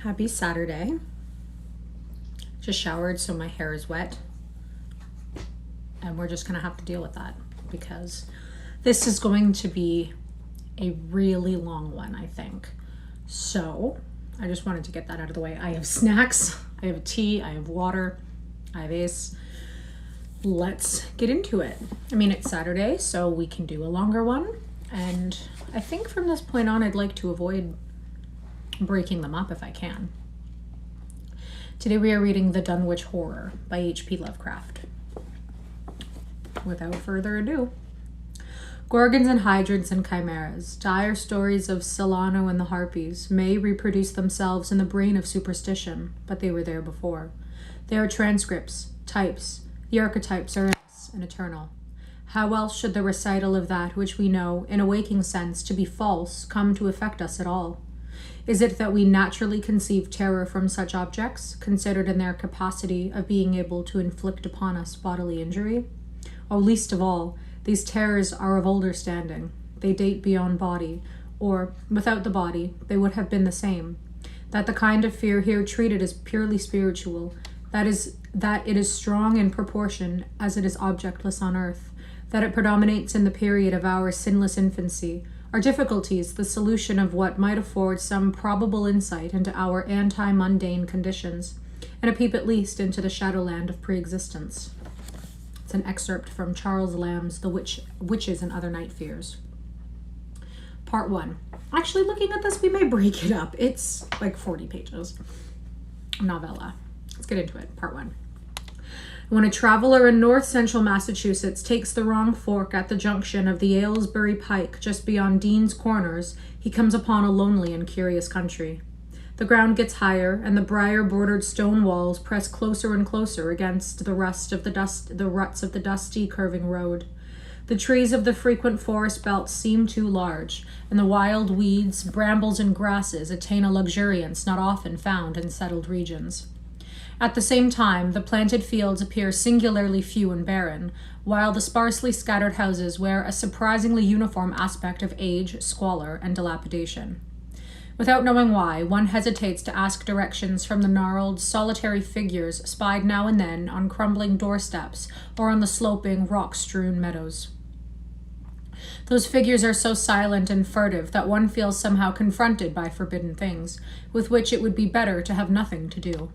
Happy Saturday. Just showered, so my hair is wet. And we're just gonna have to deal with that because this is going to be a really long one, I think. So I just wanted to get that out of the way. I have snacks, I have tea, I have water, I have Ace. Let's get into it. I mean, it's Saturday, so we can do a longer one. And I think from this point on, I'd like to avoid breaking them up if I can. Today we are reading The Dunwich Horror by H.P. Lovecraft. Without further ado. Gorgons and hydras and chimeras, dire stories of Celano and the Harpies, may reproduce themselves in the brain of superstition, but they were there before. They are transcripts, types. The archetypes are endless and eternal. How else should the recital of that which we know, in a waking sense, to be false, come to affect us at all? Is it that we naturally conceive terror from such objects, considered in their capacity of being able to inflict upon us bodily injury? Or least of all, these terrors are of older standing. They date beyond body, or, without the body, they would have been the same. That the kind of fear here treated as purely spiritual, that it is strong in proportion as it is objectless on earth, that it predominates in the period of our sinless infancy, are difficulties the solution of what might afford some probable insight into our anti-mundane conditions, and a peep at least into the shadowland of pre-existence. It's an excerpt from Charles Lamb's The Witches and Other Night Fears. Part 1. Actually, looking at this, we may break it up. It's like 40 pages. Novella. Let's get into it. Part 1. When a traveler in north-central Massachusetts takes the wrong fork at the junction of the Aylesbury Pike just beyond Dean's Corners, he comes upon a lonely and curious country. The ground gets higher, and the briar-bordered stone walls press closer and closer against the ruts of the dusty, curving road. The trees of the frequent forest belts seem too large, and the wild weeds, brambles, and grasses attain a luxuriance not often found in settled regions. At the same time, the planted fields appear singularly few and barren, while the sparsely scattered houses wear a surprisingly uniform aspect of age, squalor, and dilapidation. Without knowing why, one hesitates to ask directions from the gnarled, solitary figures spied now and then on crumbling doorsteps or on the sloping, rock-strewn meadows. Those figures are so silent and furtive that one feels somehow confronted by forbidden things, with which it would be better to have nothing to do.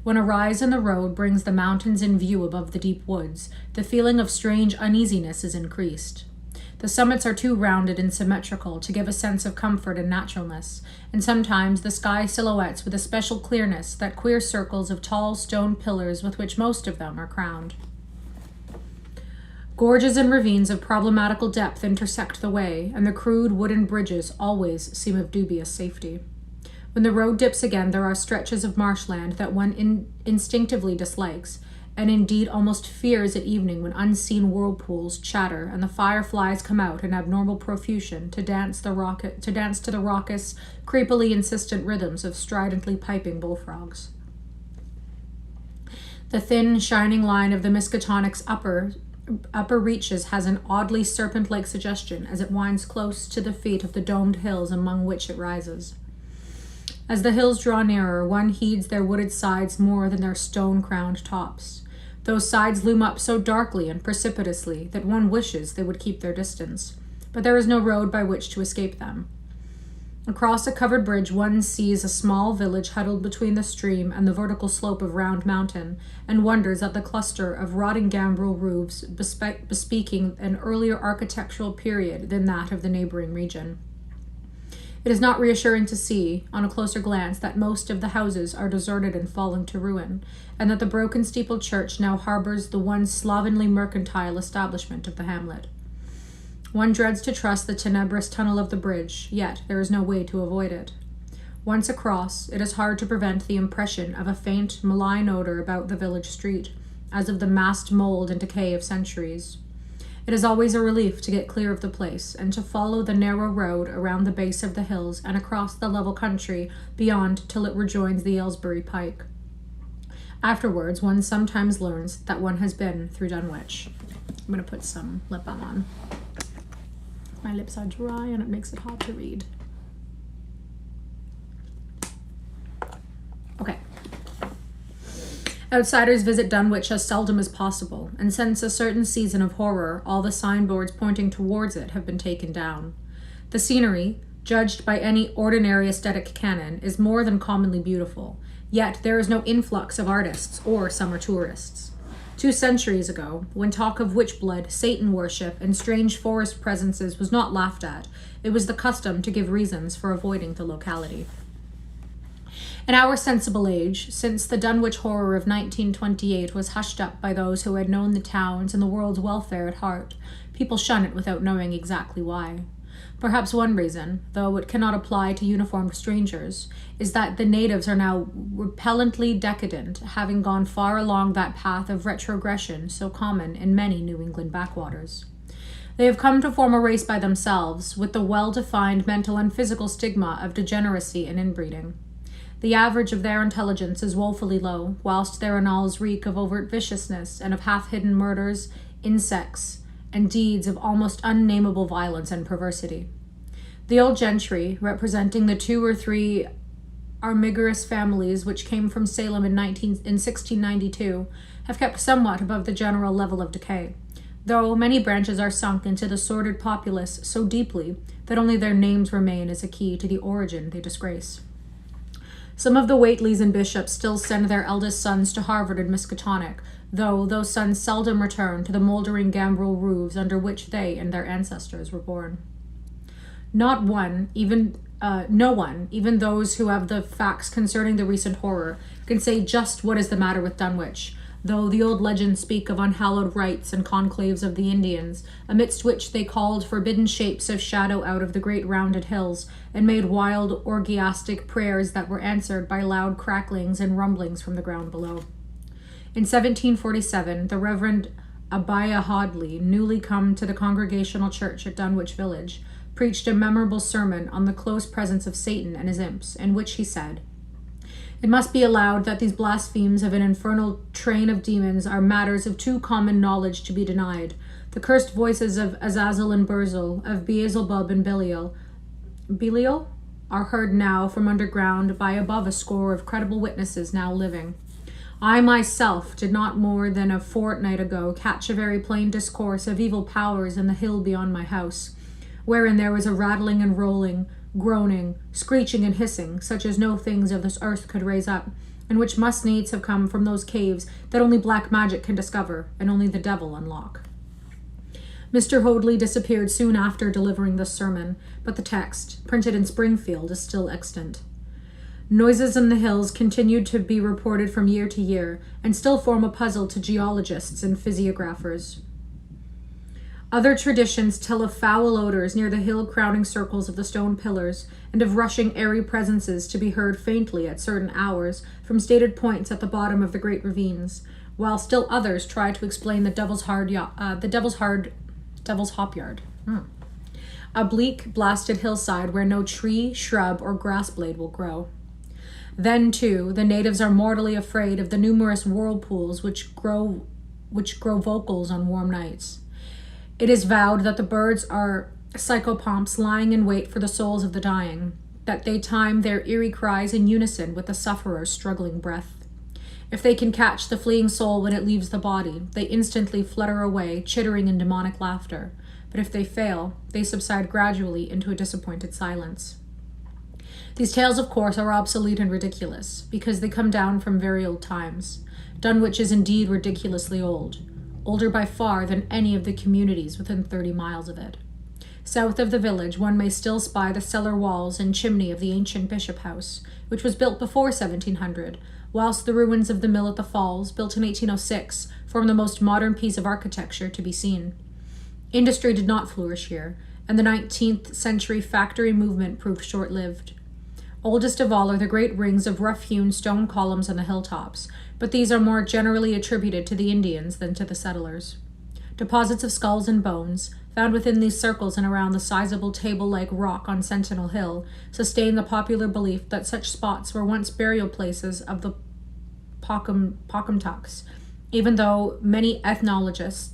When a rise in the road brings the mountains in view above the deep woods, the feeling of strange uneasiness is increased. The summits are too rounded and symmetrical to give a sense of comfort and naturalness, and sometimes the sky silhouettes with a special clearness that queer circles of tall stone pillars with which most of them are crowned. Gorges and ravines of problematical depth intersect the way, and the crude wooden bridges always seem of dubious safety. When the road dips again, there are stretches of marshland that one instinctively dislikes, and indeed almost fears at evening when unseen whirlpools chatter and the fireflies come out in abnormal profusion to dance to the raucous, creepily insistent rhythms of stridently piping bullfrogs. The thin, shining line of the Miskatonic's upper reaches has an oddly serpent-like suggestion as it winds close to the feet of the domed hills among which it rises. As the hills draw nearer, one heeds their wooded sides more than their stone-crowned tops. Those sides loom up so darkly and precipitously that one wishes they would keep their distance, but there is no road by which to escape them. Across a covered bridge, one sees a small village huddled between the stream and the vertical slope of Round Mountain, and wonders at the cluster of rotting gambrel roofs bespeaking an earlier architectural period than that of the neighboring region. It is not reassuring to see, on a closer glance, that most of the houses are deserted and falling to ruin, and that the broken steepled church now harbors the one slovenly mercantile establishment of the hamlet. One dreads to trust the tenebrous tunnel of the bridge, yet there is no way to avoid it. Once across, it is hard to prevent the impression of a faint, malign odor about the village street, as of the massed mold and decay of centuries. It is always a relief to get clear of the place and to follow the narrow road around the base of the hills and across the level country beyond till it rejoins the Aylesbury Pike. Afterwards, one sometimes learns that one has been through Dunwich. I'm going to put some lip balm on. My lips are dry and it makes it hard to read. Outsiders visit Dunwich as seldom as possible, and since a certain season of horror, all the signboards pointing towards it have been taken down. The scenery, judged by any ordinary aesthetic canon, is more than commonly beautiful, yet there is no influx of artists or summer tourists. 2 centuries ago, when talk of witch blood, Satan worship, and strange forest presences was not laughed at, it was the custom to give reasons for avoiding the locality. In our sensible age, since the Dunwich horror of 1928 was hushed up by those who had known the town's and the world's welfare at heart, people shun it without knowing exactly why. Perhaps one reason, though it cannot apply to uniformed strangers, is that the natives are now repellently decadent, having gone far along that path of retrogression so common in many New England backwaters. They have come to form a race by themselves, with the well-defined mental and physical stigma of degeneracy and inbreeding. The average of their intelligence is woefully low, whilst their annals reek of overt viciousness and of half-hidden murders, insects, and deeds of almost unnameable violence and perversity. The old gentry, representing the 2 or 3 armigerous families which came from Salem in 1692, have kept somewhat above the general level of decay, though many branches are sunk into the sordid populace so deeply that only their names remain as a key to the origin they disgrace. Some of the Whateleys and bishops still send their eldest sons to Harvard and Miskatonic, though those sons seldom return to the mouldering gambrel roofs under which they and their ancestors were born. No one, even those who have the facts concerning the recent horror, can say just what is the matter with Dunwich, though the old legends speak of unhallowed rites and conclaves of the Indians, amidst which they called forbidden shapes of shadow out of the great rounded hills, and made wild orgiastic prayers that were answered by loud cracklings and rumblings from the ground below. In 1747, the Reverend Abiah Whateley, newly come to the Congregational Church at Dunwich Village, preached a memorable sermon on the close presence of Satan and his imps, in which he said, "It must be allowed that these blasphemies of an infernal train of demons are matters of too common knowledge to be denied. The cursed voices of Azazel and Burzel, of Beelzebub and Belial, are heard now from underground by above a score of credible witnesses now living. I myself did not more than a fortnight ago catch a very plain discourse of evil powers in the hill beyond my house, wherein there was a rattling and rolling, groaning, screeching and hissing, such as no things of this earth could raise up, and which must needs have come from those caves that only black magic can discover, and only the devil unlock." Mr. Whateley disappeared soon after delivering this sermon, but the text, printed in Springfield, is still extant. Noises in the hills continued to be reported from year to year, and still form a puzzle to geologists and physiographers. Other traditions tell of foul odors near the hill-crowning circles of the stone pillars, and of rushing airy presences to be heard faintly at certain hours from stated points at the bottom of the great ravines, while still others try to explain the Devil's Hop Yard. A bleak, blasted hillside where no tree, shrub, or grass blade will grow. Then, too, the natives are mortally afraid of the numerous whirlpools which grow vocals on warm nights. It is vowed that the birds are psychopomps lying in wait for the souls of the dying, that they time their eerie cries in unison with the sufferer's struggling breath. If they can catch the fleeing soul when it leaves the body, they instantly flutter away, chittering in demonic laughter. But if they fail, they subside gradually into a disappointed silence. These tales, of course, are obsolete and ridiculous, because they come down from very old times. Dunwich is indeed ridiculously old, older by far than any of the communities within 30 miles of it. South of the village, one may still spy the cellar walls and chimney of the ancient bishop house, which was built before 1700, whilst the ruins of the mill at the falls, built in 1806, form the most modern piece of architecture to be seen. Industry did not flourish here, and the 19th century factory movement proved short-lived. Oldest of all are the great rings of rough-hewn stone columns on the hilltops, but these are more generally attributed to the Indians than to the settlers. Deposits of skulls and bones, found within these circles and around the sizable table-like rock on Sentinel Hill, sustain the popular belief that such spots were once burial places of the Pocumtucks, even though many ethnologists,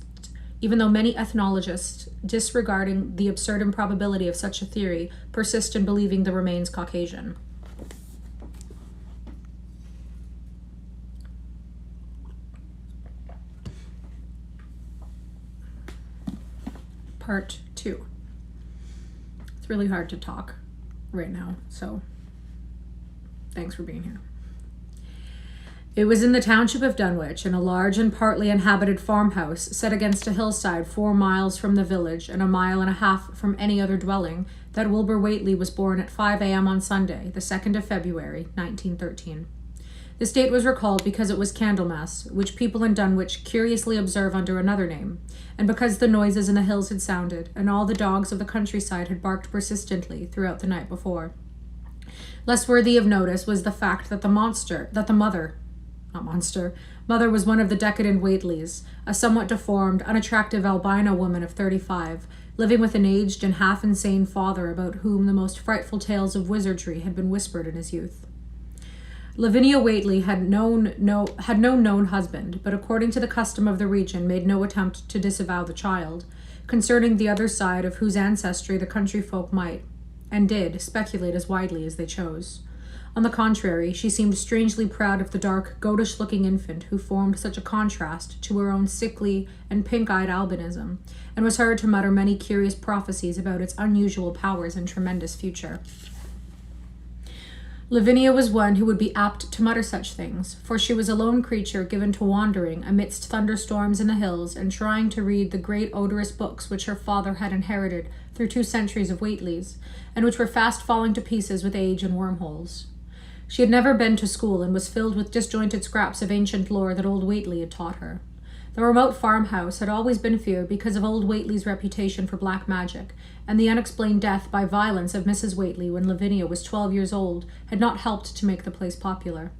disregarding the absurd improbability of such a theory, persist in believing the remains Caucasian. Part 2. It's really hard to talk right now, so thanks for being here. It was in the township of Dunwich, in a large and partly inhabited farmhouse set against a hillside 4 miles from the village and 1.5 miles from any other dwelling, that Wilbur Whateley was born at 5 a.m. on Sunday, the 2nd of February, 1913. This date was recalled because it was Candlemas, which people in Dunwich curiously observe under another name, and because the noises in the hills had sounded, and all the dogs of the countryside had barked persistently throughout the night before. Less worthy of notice was the fact that mother was one of the decadent Whateleys, a somewhat deformed, unattractive albino woman of 35, living with an aged and half-insane father about whom the most frightful tales of wizardry had been whispered in his youth. Lavinia Whateley had no known husband, but according to the custom of the region made no attempt to disavow the child, concerning the other side of whose ancestry the country folk might, and did, speculate as widely as they chose. On the contrary, she seemed strangely proud of the dark, goatish-looking infant who formed such a contrast to her own sickly and pink-eyed albinism, and was heard to mutter many curious prophecies about its unusual powers and tremendous future. Lavinia was one who would be apt to mutter such things, for she was a lone creature given to wandering amidst thunderstorms in the hills and trying to read the great odorous books which her father had inherited through 2 centuries of Whateleys, and which were fast falling to pieces with age and wormholes. She had never been to school and was filled with disjointed scraps of ancient lore that old Whateley had taught her. The remote farmhouse had always been feared because of old Whateley's reputation for black magic, and the unexplained death by violence of Mrs. Whateley when Lavinia was 12 years old had not helped to make the place popular.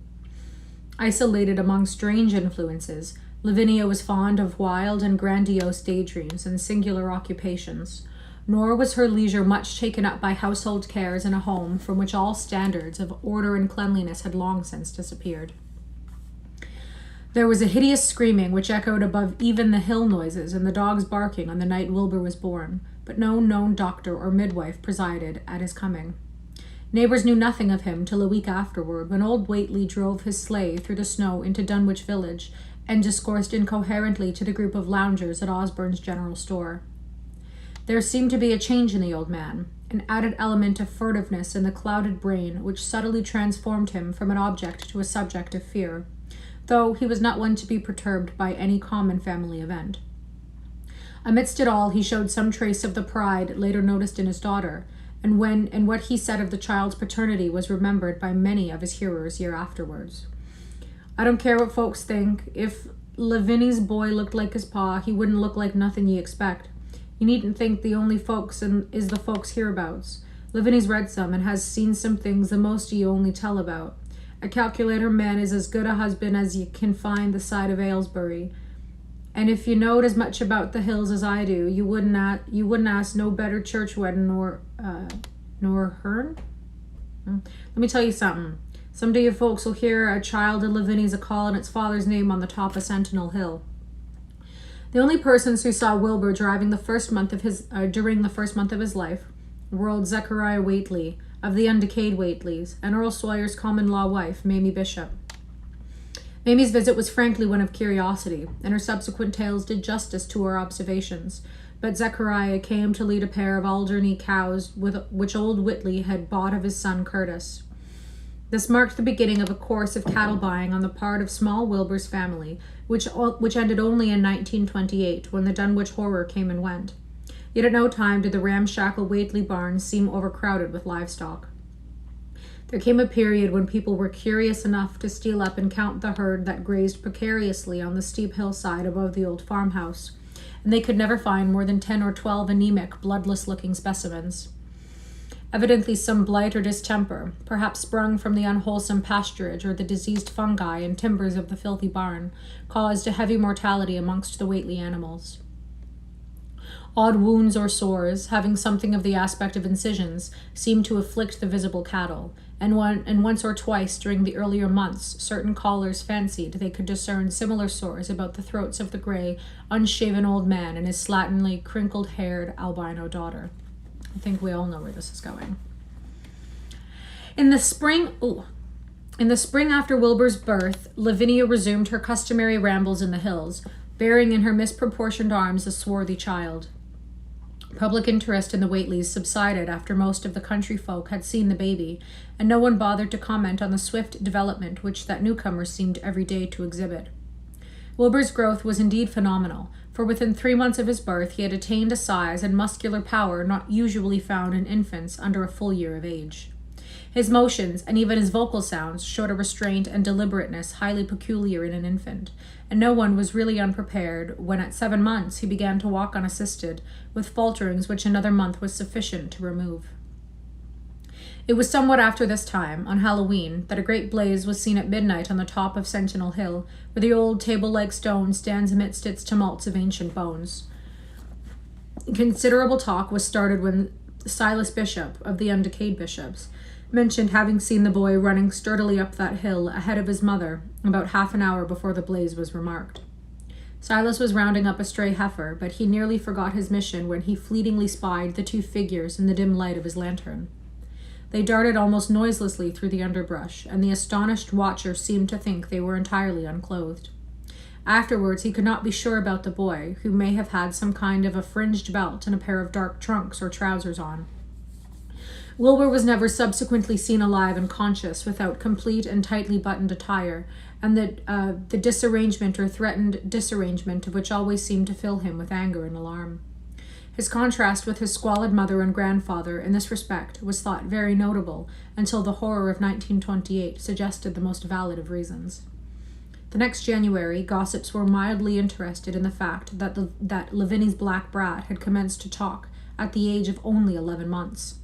Isolated among strange influences, Lavinia was fond of wild and grandiose daydreams and singular occupations, nor was her leisure much taken up by household cares in a home from which all standards of order and cleanliness had long since disappeared. There was a hideous screaming which echoed above even the hill noises and the dogs barking on the night Wilbur was born, but no known doctor or midwife presided at his coming. Neighbors knew nothing of him till a week afterward, when old Whateley drove his sleigh through the snow into Dunwich village and discoursed incoherently to the group of loungers at Osborne's general store. There seemed to be a change in the old man, an added element of furtiveness in the clouded brain which subtly transformed him from an object to a subject of fear, though he was not one to be perturbed by any common family event. Amidst it all, he showed some trace of the pride later noticed in his daughter, and what he said of the child's paternity was remembered by many of his hearers year afterwards. "I don't care what folks think. If Lavinia's boy looked like his pa, he wouldn't look like nothing ye expect. You needn't think the only folks is the folks hereabouts. Lavinia's read some and has seen some things the most of you only tell about. I calculate her man is as good a husband as ye can find the side of Aylesbury. And if you knowed as much about the hills as I do, you wouldn't ask no better church wedding nor hern. Let me tell you something. Someday you folks will hear a child of Lavinia's a calling its father's name on the top of Sentinel Hill." The only persons who saw Wilbur during the first month of his life were old Zechariah Whateley, of the undecayed Whateleys, and Earl Sawyer's common-law wife, Mamie Bishop. Mamie's visit was frankly one of curiosity, and her subsequent tales did justice to her observations, but Zechariah came to lead a pair of Alderney cows which old Whateley had bought of his son Curtis. This marked the beginning of a course of cattle buying on the part of small Wilbur's family, which ended only in 1928, when the Dunwich horror came and went. Yet at no time did the ramshackle Whateley barns seem overcrowded with livestock. There came a period when people were curious enough to steal up and count the herd that grazed precariously on the steep hillside above the old farmhouse, and they could never find more than 10 or 12 anemic, bloodless-looking specimens. Evidently some blight or distemper, perhaps sprung from the unwholesome pasturage or the diseased fungi and timbers of the filthy barn, caused a heavy mortality amongst the Whateley animals. Odd wounds or sores, having something of the aspect of incisions, seemed to afflict the visible cattle, and once or twice during the earlier months certain callers fancied they could discern similar sores about the throats of the gray, unshaven old man and his slatternly, crinkled-haired albino daughter. I think we all know where this is going. In the spring after Wilbur's birth, Lavinia resumed her customary rambles in the hills, bearing in her misproportioned arms a swarthy child. Public interest in the Whateleys subsided after most of the country folk had seen the baby, and no one bothered to comment on the swift development which that newcomer seemed every day to exhibit. Wilbur's growth was indeed phenomenal, for within 3 months of his birth he had attained a size and muscular power not usually found in infants under a full year of age. His motions, and even his vocal sounds, showed a restraint and deliberateness highly peculiar in an infant, and no one was really unprepared when at 7 months he began to walk unassisted, with falterings which another month was sufficient to remove. It was somewhat after this time, on Halloween, that a great blaze was seen at midnight on the top of Sentinel Hill, where the old table-like stone stands amidst its tumults of ancient bones. Considerable talk was started when Silas Bishop, of the Undecayed Bishops, mentioned having seen the boy running sturdily up that hill ahead of his mother about half an hour before the blaze was remarked. Silas was rounding up a stray heifer, but he nearly forgot his mission when he fleetingly spied the 2 figures in the dim light of his lantern. They darted almost noiselessly through the underbrush, and the astonished watcher seemed to think they were entirely unclothed. Afterwards he could not be sure about the boy, who may have had some kind of a fringed belt and a pair of dark trunks or trousers on. Wilbur was never subsequently seen alive and conscious without complete and tightly buttoned attire, and the disarrangement or threatened disarrangement of which always seemed to fill him with anger and alarm. His contrast with his squalid mother and grandfather in this respect was thought very notable until the horror of 1928 suggested the most valid of reasons. The next January, gossips were mildly interested in the fact that Lavinia's black brat had commenced to talk at the age of only 11 months.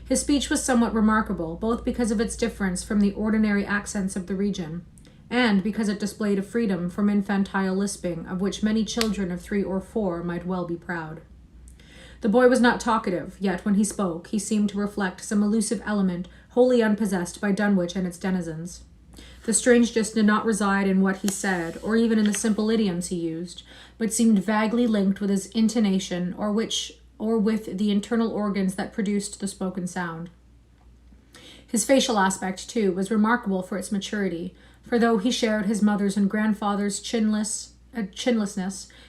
His speech was somewhat remarkable, both because of its difference from the ordinary accents of the region, and because it displayed a freedom from infantile lisping of which many children of 3 or 4 might well be proud. The boy was not talkative, yet when he spoke, he seemed to reflect some elusive element wholly unpossessed by Dunwich and its denizens. The strangeness did not reside in what he said, or even in the simple idioms he used, but seemed vaguely linked with his intonation or with the internal organs that produced the spoken sound. His facial aspect, too, was remarkable for its maturity, for though he shared his mother's and grandfather's chinlessness,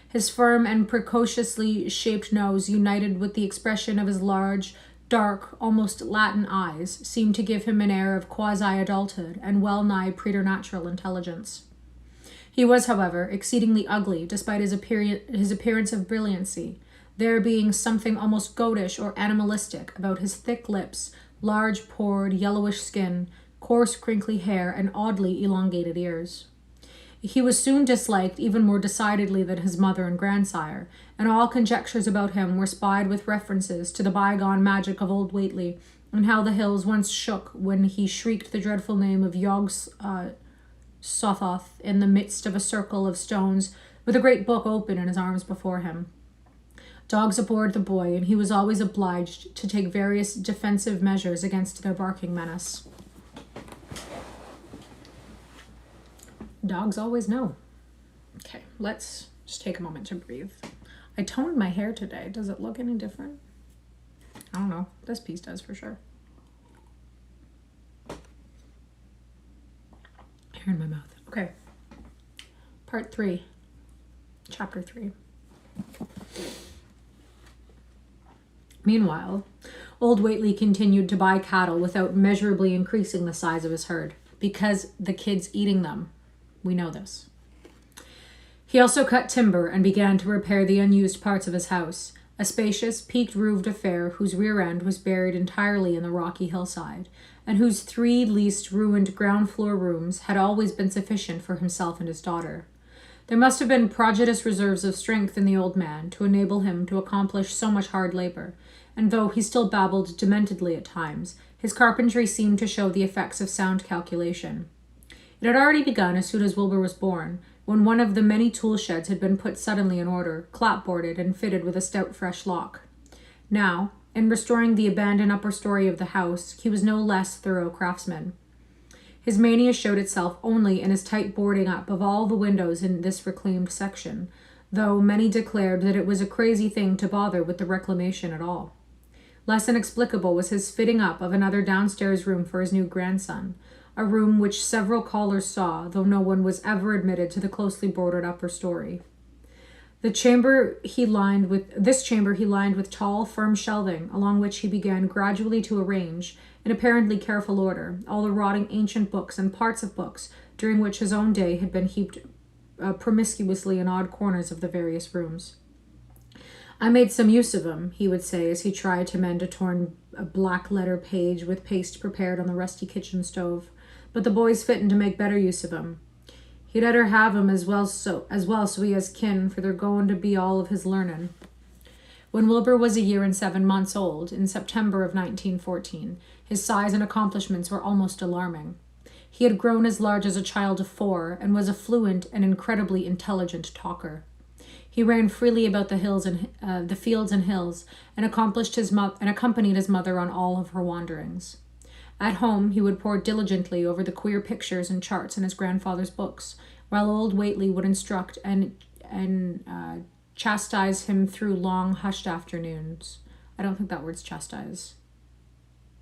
his firm and precociously shaped nose, united with the expression of his large, dark, almost Latin eyes, seemed to give him an air of quasi-adulthood and well-nigh preternatural intelligence. He was, however, exceedingly ugly, despite his appearance of brilliancy, there being something almost goatish or animalistic about his thick lips, large pored, yellowish skin, coarse, crinkly hair, and oddly elongated ears. He was soon disliked even more decidedly than his mother and grandsire, and all conjectures about him were spied with references to the bygone magic of old Whateley, and how the hills once shook when he shrieked the dreadful name of Yog Sothoth in the midst of a circle of stones, with a great book open in his arms before him. Dogs abhorred the boy, and he was always obliged to take various defensive measures against their barking menace. Dogs always know. Okay, let's just take a moment to breathe. I toned my hair today. Does it look any different? I don't know. This piece does for sure. Hair in my mouth. Okay. Part 3. Chapter 3. Meanwhile, old Whateley continued to buy cattle without measurably increasing the size of his herd, because the kid's eating them. We know this. He also cut timber and began to repair the unused parts of his house, a spacious, peaked-roofed affair whose rear end was buried entirely in the rocky hillside, and whose 3 least ruined ground-floor rooms had always been sufficient for himself and his daughter. There must have been prodigious reserves of strength in the old man to enable him to accomplish so much hard labor, and though he still babbled dementedly at times, his carpentry seemed to show the effects of sound calculation. It had already begun as soon as Wilbur was born, when one of the many tool sheds had been put suddenly in order, clapboarded and fitted with a stout fresh lock. Now, in restoring the abandoned upper story of the house, he was no less thorough craftsman. His mania showed itself only in his tight boarding up of all the windows in this reclaimed section, though many declared that it was a crazy thing to bother with the reclamation at all. Less inexplicable was his fitting up of another downstairs room for his new grandson, a room which several callers saw, though no one was ever admitted to the closely bordered upper story. This chamber he lined with tall, firm shelving, along which he began gradually to arrange, in apparently careful order, all the rotting ancient books and parts of books during which his own day had been heaped promiscuously in odd corners of the various rooms. "I made some use of 'em," he would say as he tried to mend a torn black letter page with paste prepared on the rusty kitchen stove. "But the boy's fittin' to make better use of 'em. He'd better have 'em as well so he has kin, for they're goin' to be all of his learnin'." When Wilbur was a year and 7 months old, in September of 1914, his size and accomplishments were almost alarming. He had grown as large as a child of 4 and was a fluent and incredibly intelligent talker. He ran freely about the fields and hills, and accompanied his mother on all of her wanderings. At home, he would pore diligently over the queer pictures and charts in his grandfather's books, while old Whateley would instruct and chastise him through long, hushed afternoons. I don't think that word's chastise.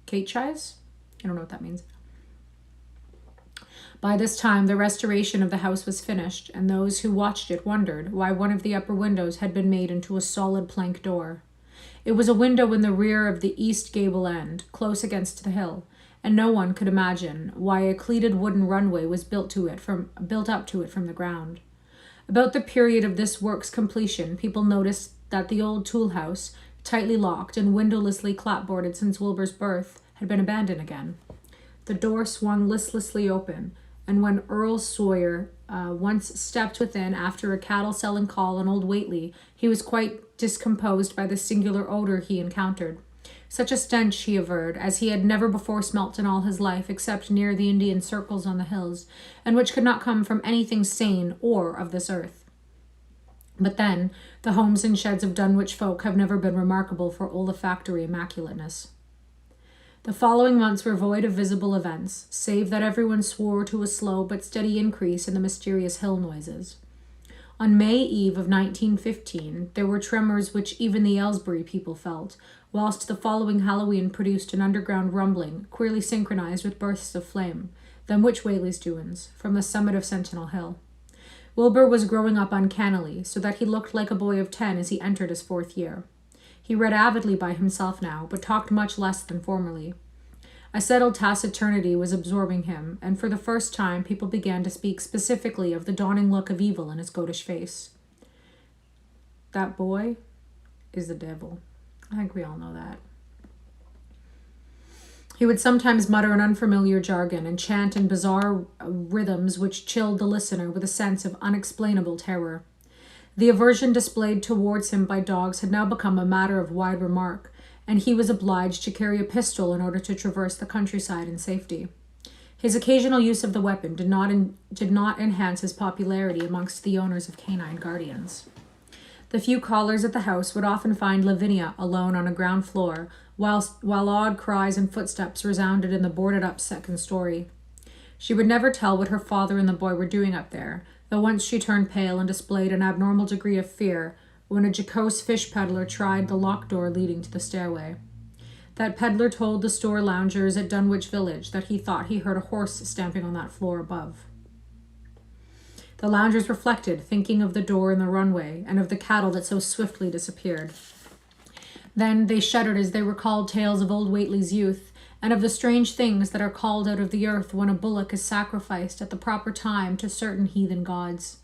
Catechise? I don't know what that means. By this time, the restoration of the house was finished, and those who watched it wondered why one of the upper windows had been made into a solid plank door. It was a window in the rear of the east gable end, close against the hill, and no one could imagine why a cleated wooden runway was built up to it from the ground. About the period of this work's completion, people noticed that the old tool house, tightly locked and windowlessly clapboarded since Wilbur's birth, had been abandoned again. The door swung listlessly open, and when Earl Sawyer once stepped within after a cattle-selling call on old Whateley, he was quite discomposed by the singular odor he encountered. Such a stench, he averred, as he had never before smelt in all his life, except near the Indian circles on the hills, and which could not come from anything sane or of this earth. But then, the homes and sheds of Dunwich folk have never been remarkable for olfactory immaculateness. The following months were void of visible events, save that everyone swore to a slow but steady increase in the mysterious hill noises. On May Eve of 1915, there were tremors which even the Aylesbury people felt, whilst the following Halloween produced an underground rumbling, queerly synchronized with bursts of flame, them which Whaley's doings, from the summit of Sentinel Hill. Wilbur was growing up uncannily, so that he looked like a boy of 10 as he entered his 4th year. He read avidly by himself now, but talked much less than formerly. A settled taciturnity was absorbing him, and for the first time people began to speak specifically of the dawning look of evil in his goatish face. "That boy is the devil." I think we all know that. He would sometimes mutter an unfamiliar jargon and chant in bizarre rhythms which chilled the listener with a sense of unexplainable terror. The aversion displayed towards him by dogs had now become a matter of wide remark, and he was obliged to carry a pistol in order to traverse the countryside in safety. His occasional use of the weapon did not enhance his popularity amongst the owners of canine guardians. The few callers at the house would often find Lavinia alone on a ground floor, while odd cries and footsteps resounded in the boarded-up second story. She would never tell what her father and the boy were doing up there, though once she turned pale and displayed an abnormal degree of fear when a jocose fish peddler tried the locked door leading to the stairway. That peddler told the store loungers at Dunwich village that he thought he heard a horse stamping on that floor above. The loungers reflected, thinking of the door in the runway and of the cattle that so swiftly disappeared. Then they shuddered as they recalled tales of old Whateley's youth, and of the strange things that are called out of the earth when a bullock is sacrificed at the proper time to certain heathen gods.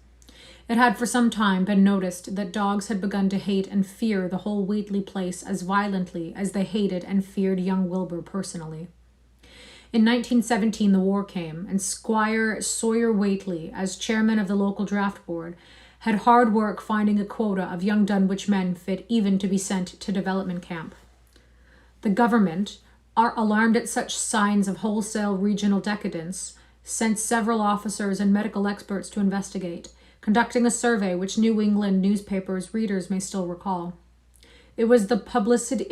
It had for some time been noticed that dogs had begun to hate and fear the whole Whateley place as violently as they hated and feared young Wilbur personally. In 1917 the war came, and Squire Sawyer Whateley, as chairman of the local draft board, had hard work finding a quota of young Dunwich men fit even to be sent to development camp. The government, alarmed at such signs of wholesale regional decadence, sent several officers and medical experts to investigate, conducting a survey which New England newspapers' readers may still recall. It was the publicity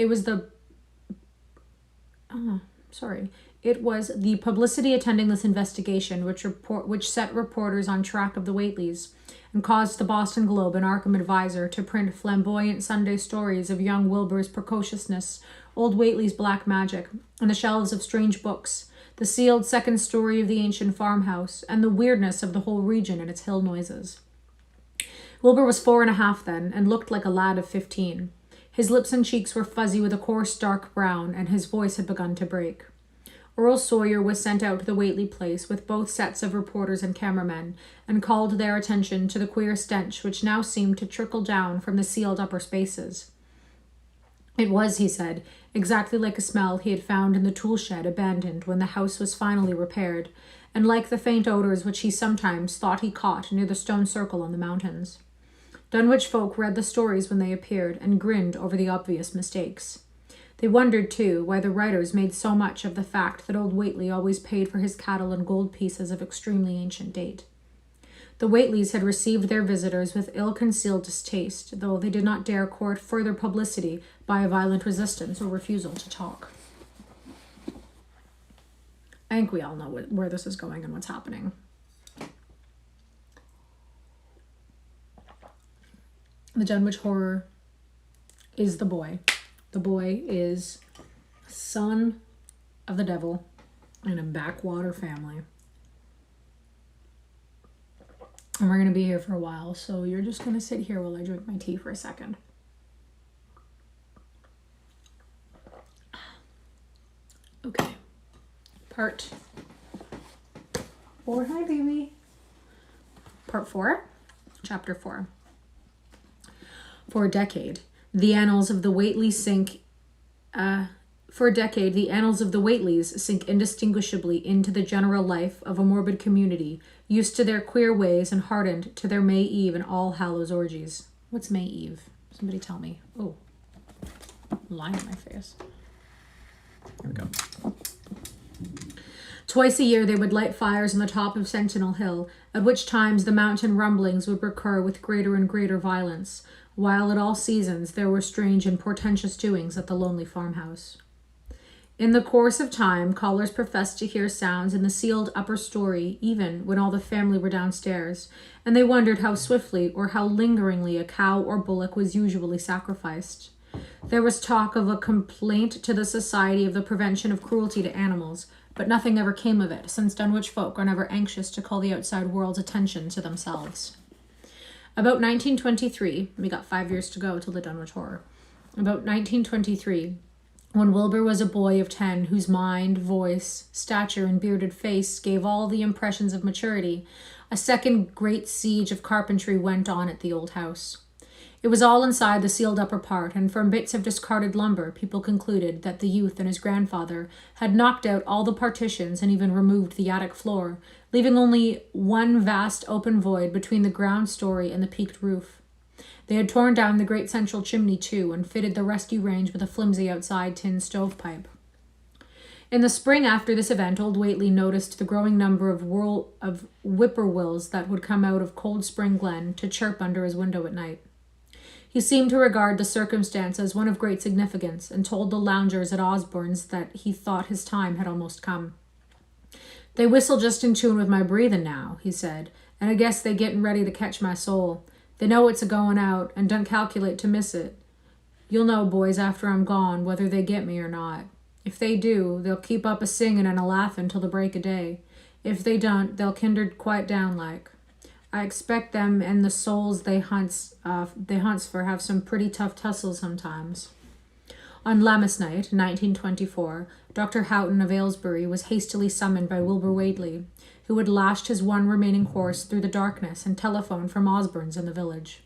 attending this investigation which set reporters on track of the Whateleys and caused the Boston Globe and Arkham Advisor to print flamboyant Sunday stories of young Wilbur's precociousness, old Whately's black magic, and the shelves of strange books, the sealed second story of the ancient farmhouse, and the weirdness of the whole region and its hill noises. Wilbur was 4.5 then, and looked like a lad of 15. His lips and cheeks were fuzzy with a coarse dark brown, and his voice had begun to break. Earl Sawyer was sent out to the Whateley place with both sets of reporters and cameramen, and called their attention to the queer stench which now seemed to trickle down from the sealed upper spaces. It was, he said, exactly like a smell he had found in the tool shed abandoned when the house was finally repaired, and like the faint odors which he sometimes thought he caught near the stone circle on the mountains. Dunwich folk read the stories when they appeared and grinned over the obvious mistakes. They wondered, too, why the writers made so much of the fact that old Whateley always paid for his cattle in gold pieces of extremely ancient date. The Whateleys had received their visitors with ill-concealed distaste, though they did not dare court further publicity by a violent resistance or refusal to talk. I think we all know where this is going and what's happening. The Dunwich Horror is the boy. The boy is son of the devil in a backwater family. And we're going to be here for a while, so you're just going to sit here while I drink my tea for a second. Okay. Part 4. Hi, baby. Part 4, Chapter 4. For a decade, the annals of the Whateleys sink indistinguishably into the general life of a morbid community, used to their queer ways and hardened to their May Eve and All Hallows orgies. What's May Eve? Somebody tell me. Oh, line in my face. There we go. Twice a year they would light fires on the top of Sentinel Hill, at which times the mountain rumblings would recur with greater and greater violence, while at all seasons there were strange and portentous doings at the lonely farmhouse. In the course of time, callers professed to hear sounds in the sealed upper story, even when all the family were downstairs, and they wondered how swiftly or how lingeringly a cow or bullock was usually sacrificed. There was talk of a complaint to the Society of the Prevention of Cruelty to Animals, but nothing ever came of it, since Dunwich folk are never anxious to call the outside world's attention to themselves. About 1923, we got 5 years to go till the Dunwich Horror. About 1923, when Wilbur was a boy of 10, whose mind, voice, stature, and bearded face gave all the impressions of maturity, a second great siege of carpentry went on at the old house. It was all inside the sealed upper part, and from bits of discarded lumber, people concluded that the youth and his grandfather had knocked out all the partitions and even removed the attic floor, leaving only one vast open void between the ground story and the peaked roof. They had torn down the great central chimney, too, and fitted the rescue range with a flimsy outside tin stovepipe. In the spring after this event, old Whateley noticed the growing number of whippoorwills that would come out of Cold Spring Glen to chirp under his window at night. He seemed to regard the circumstance as one of great significance, and told the loungers at Osborne's that he thought his time had almost come. "They whistle just in tune with my breathing now," he said, "and I guess they getting ready to catch my soul. They know it's a-going out, and don't calculate to miss it. You'll know, boys, after I'm gone, whether they get me or not. If they do, they'll keep up a-singing and a-laughing till the break of day. If they don't, they'll kinder quiet down like. I expect them and the souls they hunts for have some pretty tough tussles sometimes." On Lammas night, 1924, Dr. Houghton of Aylesbury was hastily summoned by Wilbur Whateley, who had lashed his one remaining horse through the darkness and telephoned from Osborne's in the village.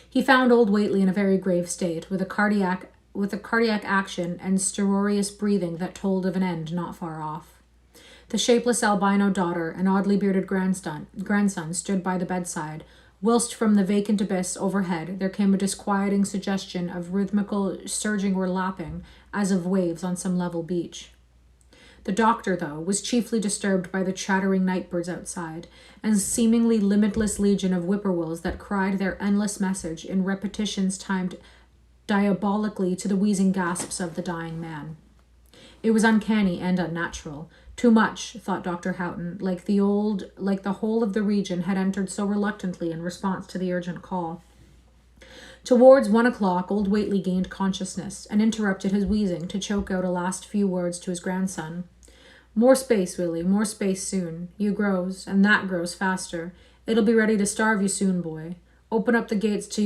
He found old Whateley in a very grave state, with a cardiac action and stertorous breathing that told of an end not far off. The shapeless albino daughter and oddly bearded grandson stood by the bedside, whilst from the vacant abyss overhead there came a disquieting suggestion of rhythmical surging or lapping, as of waves on some level beach. The doctor, though, was chiefly disturbed by the chattering nightbirds outside, and seemingly limitless legion of whippoorwills that cried their endless message in repetitions timed diabolically to the wheezing gasps of the dying man. It was uncanny and unnatural. Too much, thought Dr. Houghton, like the whole of the region had entered so reluctantly in response to the urgent call. Towards 1 o'clock, old Whateley gained consciousness and interrupted his wheezing to choke out a last few words to his grandson. "More space, Willie, more space soon. You grows, and that grows faster. It'll be ready to starve you soon, boy. Open up the gates to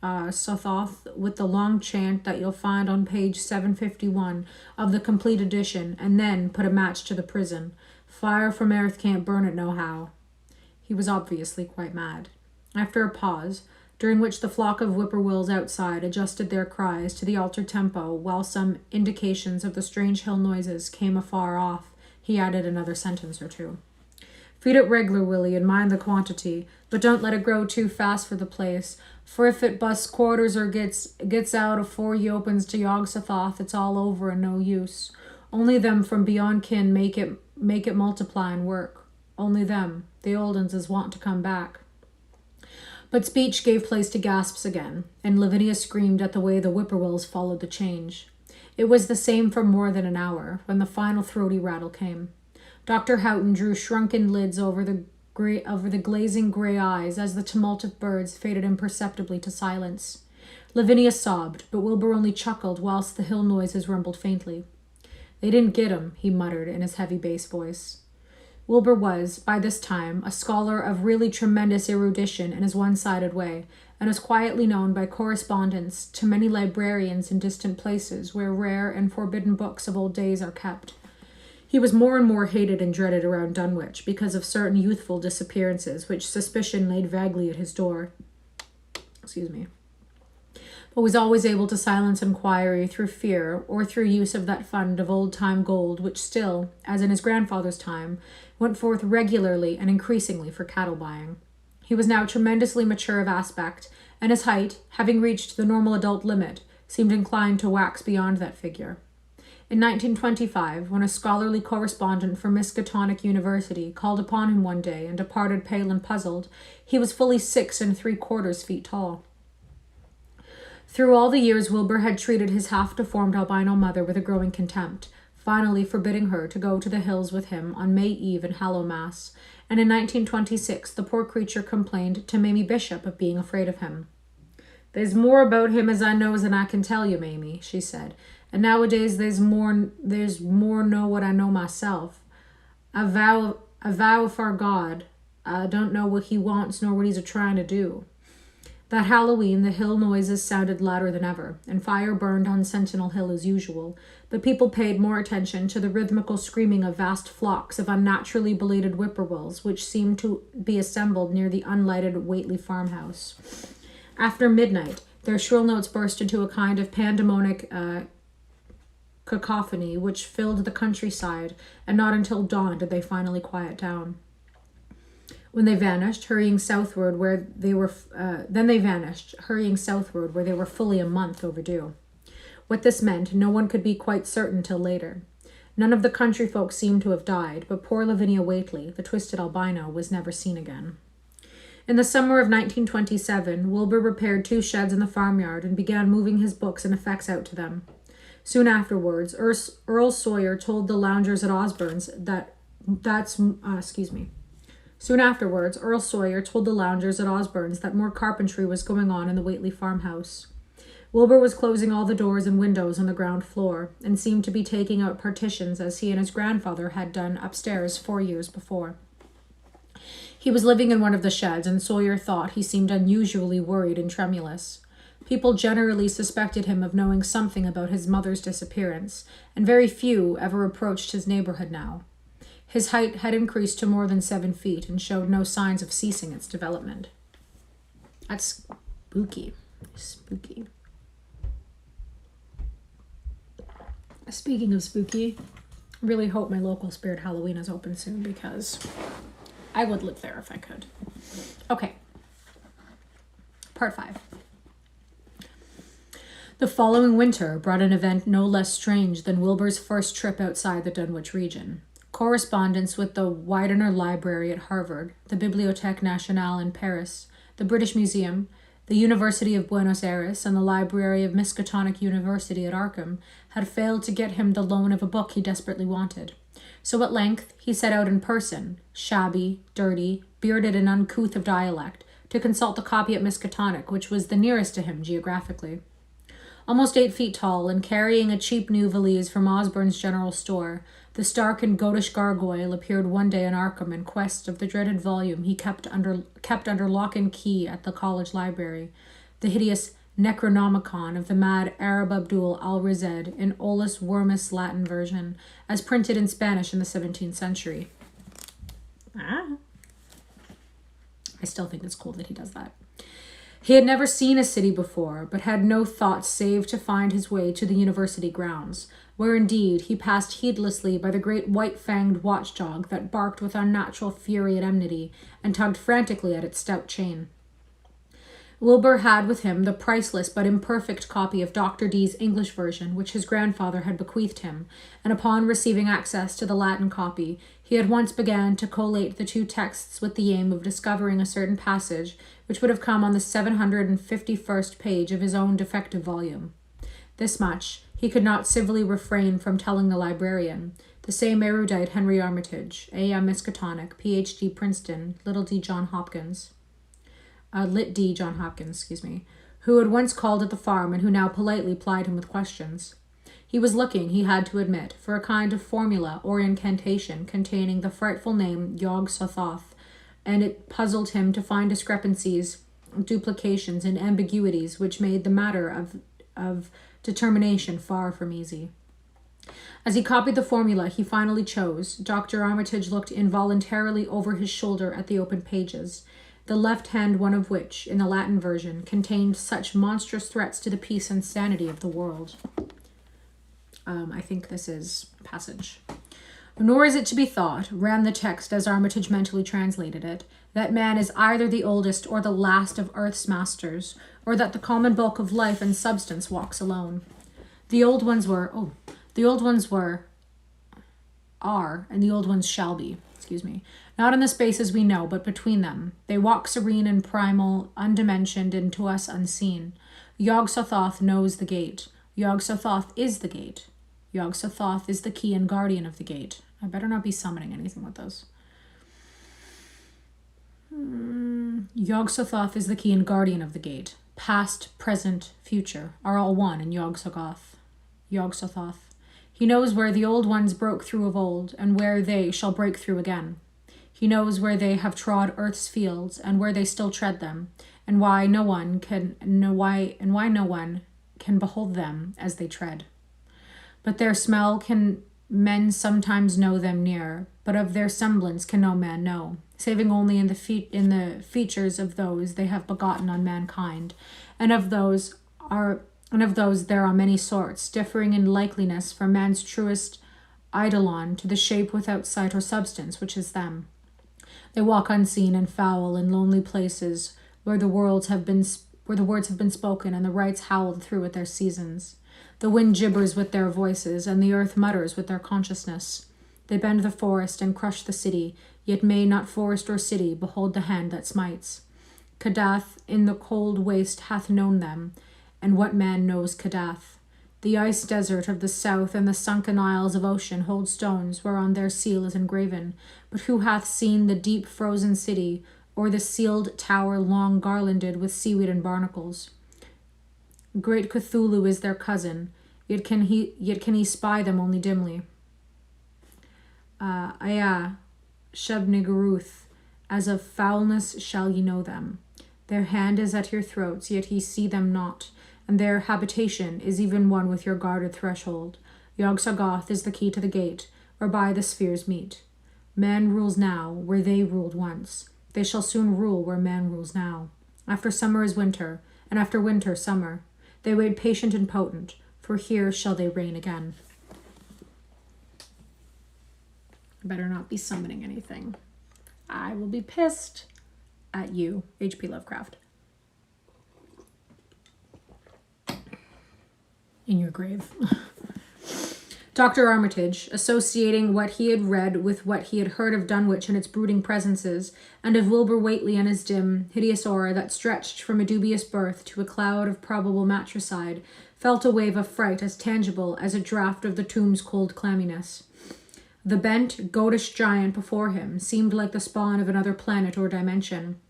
Sothoth with the long chant that you'll find on page 751 of the complete edition, and then put a match to the prison. Fire from earth can't burn it nohow." He was obviously quite mad. After a pause, during which the flock of whippoorwills outside adjusted their cries to the altered tempo, while some indications of the strange hill noises came afar off, he added another sentence or two. "Feed it reg'lar, Willie, and mind the quantity, but don't let it grow too fast for the place, for if it busts quarters or gets out afore ye opens to Yog-Sothoth, it's all over and no use. Only them from beyond kin make it multiply and work. Only them. The old uns is want to come back." But speech gave place to gasps again, and Lavinia screamed at the way the whippoorwills followed the change. It was the same for more than an hour, when the final throaty rattle came. Dr. Houghton drew shrunken lids over the glazing gray eyes as the tumult of birds faded imperceptibly to silence. Lavinia sobbed, but Wilbur only chuckled whilst the hill noises rumbled faintly. "They didn't get 'em," he muttered in his heavy bass voice. Wilbur was, by this time, a scholar of really tremendous erudition in his one-sided way, and was quietly known by correspondence to many librarians in distant places where rare and forbidden books of old days are kept. He was more and more hated and dreaded around Dunwich because of certain youthful disappearances which suspicion laid vaguely at his door. But was always able to silence inquiry through fear or through use of that fund of old-time gold which still, as in his grandfather's time, went forth regularly and increasingly for cattle buying. He was now tremendously mature of aspect, and his height, having reached the normal adult limit, seemed inclined to wax beyond that figure. In 1925, when a scholarly correspondent from Miskatonic University called upon him one day and departed pale and puzzled, he was fully 6 3/4 feet tall. Through all the years, Wilbur had treated his half-deformed albino mother with a growing contempt, finally forbidding her to go to the hills with him on May Eve and Hallowmass, and in 1926 the poor creature complained to Mamie Bishop of being afraid of him. "There's more about him as I knows than I can tell you, Mamie," she said, "and nowadays there's more know what I know myself. I vow afore God, I don't know what he wants nor what he's a-trying to do." That Halloween, the hill noises sounded louder than ever, and fire burned on Sentinel Hill as usual, but people paid more attention to the rhythmical screaming of vast flocks of unnaturally belated whippoorwills, which seemed to be assembled near the unlighted Whateley farmhouse. After midnight, their shrill notes burst into a kind of pandemonic cacophony which filled the countryside, and not until dawn did they finally quiet down. When they vanished, hurrying southward where they were fully a month overdue. What this meant, no one could be quite certain till later. None of the country folk seemed to have died, but poor Lavinia Whateley, the twisted albino, was never seen again. In the summer of 1927, Wilbur repaired 2 sheds in the farmyard and began moving his books and effects out to them. Soon afterwards, Earl Sawyer told the loungers at Osborne's that more carpentry was going on in the Whateley farmhouse. Wilbur was closing all the doors and windows on the ground floor, and seemed to be taking out partitions as he and his grandfather had done upstairs 4 years before. He was living in one of the sheds, and Sawyer thought he seemed unusually worried and tremulous. People generally suspected him of knowing something about his mother's disappearance, and very few ever approached his neighborhood now. His height had increased to more than 7 feet and showed no signs of ceasing its development. That's spooky. Spooky. Speaking of spooky, I really hope my local Spirit Halloween is open soon because I would live there if I could. Okay. Part 5. The following winter brought an event no less strange than Wilbur's first trip outside the Dunwich region. Correspondence with the Widener Library at Harvard, the Bibliothèque Nationale in Paris, the British Museum, the University of Buenos Aires, and the Library of Miskatonic University at Arkham had failed to get him the loan of a book he desperately wanted. So at length he set out in person, shabby, dirty, bearded and uncouth of dialect, to consult the copy at Miskatonic, which was the nearest to him geographically. Almost 8 feet tall and carrying a cheap new valise from Osborne's general store, the The stark and goatish gargoyle appeared one day in Arkham in quest of the dreaded volume he kept under lock and key at the college library, the hideous Necronomicon of the mad Arab Abdul al-Rized in Olus Wormus Latin version, as printed in Spanish in the 17th century. I still think it's cool that he does that. He had never seen a city before, but had no thought save to find his way to the university grounds, where indeed he passed heedlessly by the great white-fanged watchdog that barked with unnatural fury at enmity and tugged frantically at its stout chain. Wilbur had with him the priceless but imperfect copy of Dr. Dee's English version, which his grandfather had bequeathed him, and upon receiving access to the Latin copy, he at once began to collate the two texts with the aim of discovering a certain passage which would have come on the 751st page of his own defective volume. This much he could not civilly refrain from telling the librarian, the same erudite Henry Armitage, A.M. Miskatonic, Ph.D. Princeton, Lit D. John Hopkins, who had once called at the farm and who now politely plied him with questions. He was looking, he had to admit, for a kind of formula or incantation containing the frightful name Yog-Sothoth, and it puzzled him to find discrepancies, duplications, and ambiguities which made the matter of determination far from easy. As he copied the formula he finally chose, Dr. Armitage looked involuntarily over his shoulder at the open pages, the left-hand one of which, in the Latin version, contained such monstrous threats to the peace and sanity of the world. I think this is passage. Nor is it to be thought, ran the text as Armitage mentally translated it, that man is either the oldest or the last of earth's masters, or that the common bulk of life and substance walks alone. The old ones are, and the old ones shall be. Not in the spaces we know, but between them. They walk serene and primal, undimensioned, and to us unseen. Yog-Sothoth knows the gate. Yog-Sothoth is the gate. Yog-Sothoth is the key and guardian of the gate. I better not be summoning anything with those. Yog-Sothoth is the key and guardian of the gate. Past, present, future are all one in Yog-Sothoth. He knows where the old ones broke through of old, and where they shall break through again. He knows where they have trod earth's fields, and where they still tread them, and why no one can behold them as they tread. But their smell can men sometimes know them near, but of their semblance can no man know, saving only in the features of those they have begotten on mankind, and of those there are many sorts, differing in likeliness from man's truest eidolon to the shape without sight or substance, which is them. They walk unseen and foul in lonely places where the words have been spoken and the rites howled through at their seasons. The wind gibbers with their voices, and the earth mutters with their consciousness. They bend the forest and crush the city, yet may not forest or city behold the hand that smites. Kadath in the cold waste hath known them, and what man knows Kadath? The ice desert of the south and the sunken isles of ocean hold stones whereon their seal is engraven, but who hath seen the deep frozen city, or the sealed tower long garlanded with seaweed and barnacles? Great Cthulhu is their cousin, yet can he spy them only dimly. Aya, Shebnigaruth, as of foulness shall ye know them. Their hand is at your throats, yet ye see them not, and their habitation is even one with your guarded threshold. Yog-Sothoth is the key to the gate, whereby the spheres meet. Man rules now, where they ruled once. They shall soon rule where man rules now. After summer is winter, and after winter summer. They wait patient and potent, for here shall they reign again. I better not be summoning anything. I will be pissed at you, H.P. Lovecraft. In your grave. Dr. Armitage, associating what he had read with what he had heard of Dunwich and its brooding presences, and of Wilbur Whateley and his dim, hideous aura that stretched from a dubious birth to a cloud of probable matricide, felt a wave of fright as tangible as a draught of the tomb's cold clamminess. The bent, goatish giant before him seemed like the spawn of another planet or dimension,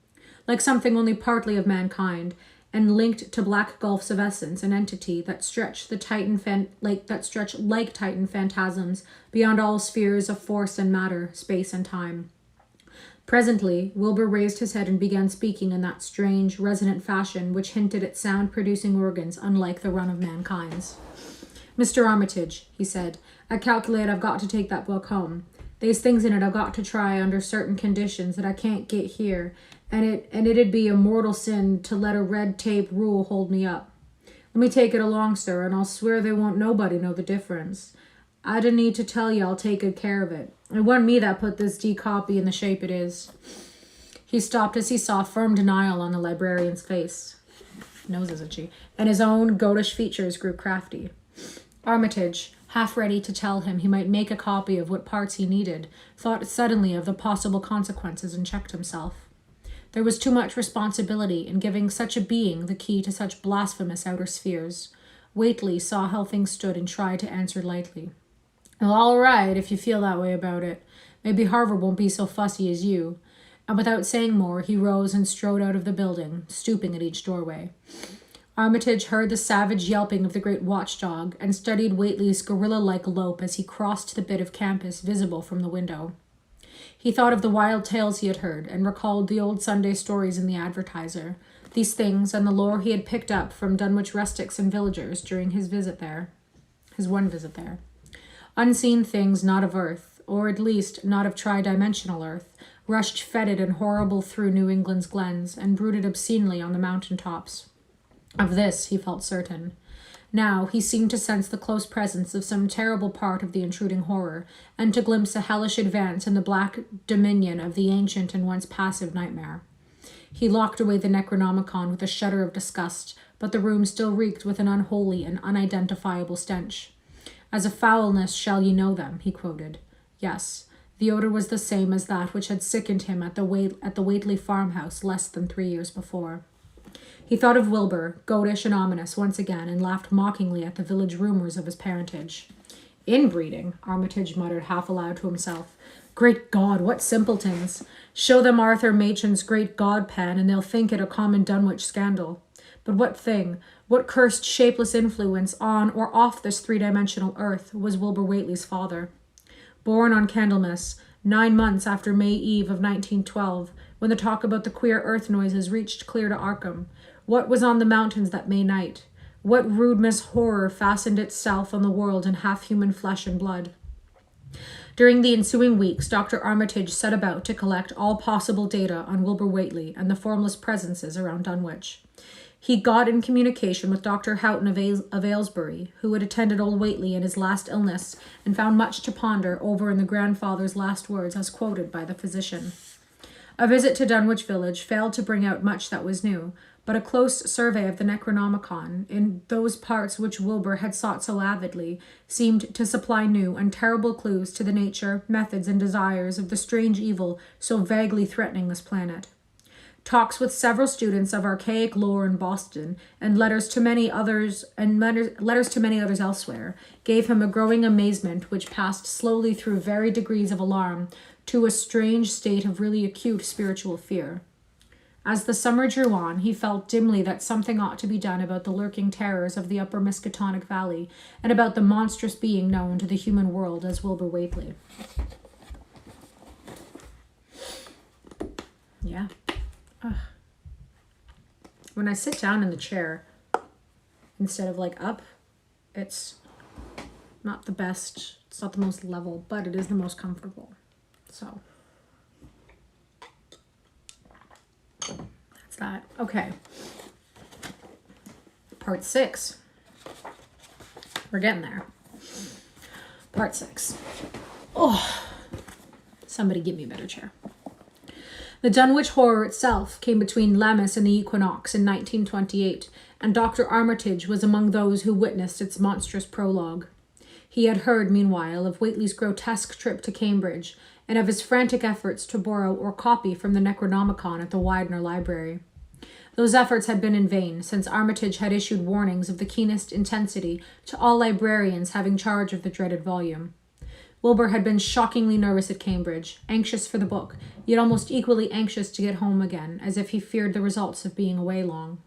like something only partly of mankind, and linked to black gulfs of essence, an entity that stretched like Titan phantasms beyond all spheres of force and matter, space and time. Presently, Wilbur raised his head and began speaking in that strange, resonant fashion which hinted at sound-producing organs unlike the run of mankind's. "Mr. Armitage," he said, "I calculate I've got to take that book home. They's things in it I've got to try under certain conditions that I can't get here, and it'd be a mortal sin to let a red tape rule hold me up. Let me take it along, sir, and I'll swear they won't nobody know the difference. I don't need to tell you I'll take good care of it. It wasn't me that put this copy in the shape it is." He stopped as he saw firm denial on the librarian's face. Nose is itchy. And his own goatish features grew crafty. Armitage, half ready to tell him he might make a copy of what parts he needed, thought suddenly of the possible consequences and checked himself. There was too much responsibility in giving such a being the key to such blasphemous outer spheres. Whateley saw how things stood and tried to answer lightly. "Well, all right, if you feel that way about it. Maybe Harvard won't be so fussy as you." And without saying more, he rose and strode out of the building, stooping at each doorway. Armitage heard the savage yelping of the great watchdog and studied Whateley's gorilla-like lope as he crossed the bit of campus visible from the window. He thought of the wild tales he had heard and recalled the old Sunday stories in the Advertiser, these things and the lore he had picked up from Dunwich rustics and villagers during his one visit there. Unseen things not of earth, or at least not of tri-dimensional earth, rushed fetid and horrible through New England's glens and brooded obscenely on the mountain tops. Of this he felt certain. Now he seemed to sense the close presence of some terrible part of the intruding horror, and to glimpse a hellish advance in the black dominion of the ancient and once passive nightmare. He locked away the Necronomicon with a shudder of disgust, but the room still reeked with an unholy and unidentifiable stench. "As a foulness shall ye know them," he quoted. Yes, the odor was the same as that which had sickened him at the Whateley farmhouse less than 3 years before. He thought of Wilbur, goatish and ominous, once again, and laughed mockingly at the village rumors of his parentage. "Inbreeding," Armitage muttered half aloud to himself. "Great God, what simpletons! Show them Arthur Machen's great God pen, and they'll think it a common Dunwich scandal. But what thing, what cursed shapeless influence on or off this three-dimensional earth was Wilbur Whateley's father? Born on Candlemas, 9 months after May Eve of 1912, when the talk about the queer earth noises reached clear to Arkham, what was on the mountains that May night? What rude horror fastened itself on the world in half-human flesh and blood? During the ensuing weeks, Dr. Armitage set about to collect all possible data on Wilbur Whateley and the formless presences around Dunwich. He got in communication with Dr. Houghton of Aylesbury, who had attended old Whateley in his last illness and found much to ponder over in the grandfather's last words as quoted by the physician. A visit to Dunwich village failed to bring out much that was new, but a close survey of the Necronomicon, in those parts which Wilbur had sought so avidly, seemed to supply new and terrible clues to the nature, methods, and desires of the strange evil so vaguely threatening this planet. Talks with several students of archaic lore in Boston, and letters to many others elsewhere, gave him a growing amazement which passed slowly through varied degrees of alarm to a strange state of really acute spiritual fear. As the summer drew on, he felt dimly that something ought to be done about the lurking terrors of the upper Miskatonic Valley and about the monstrous being known to the human world as Wilbur Whateley. Yeah. Ugh. When I sit down in the chair, instead of up, it's not the best, it's not the most level, but it is the most comfortable. So that's that. Okay. Part 6. We're getting there. Part 6. Oh, somebody give me a better chair. The Dunwich horror itself came between Lammas and the equinox in 1928, and Dr. Armitage was among those who witnessed its monstrous prologue. He had heard, meanwhile, of Whateley's grotesque trip to Cambridge, and of his frantic efforts to borrow or copy from the Necronomicon at the Widener Library. Those efforts had been in vain, since Armitage had issued warnings of the keenest intensity to all librarians having charge of the dreaded volume. Wilbur had been shockingly nervous at Cambridge, anxious for the book, yet almost equally anxious to get home again, as if he feared the results of being away long.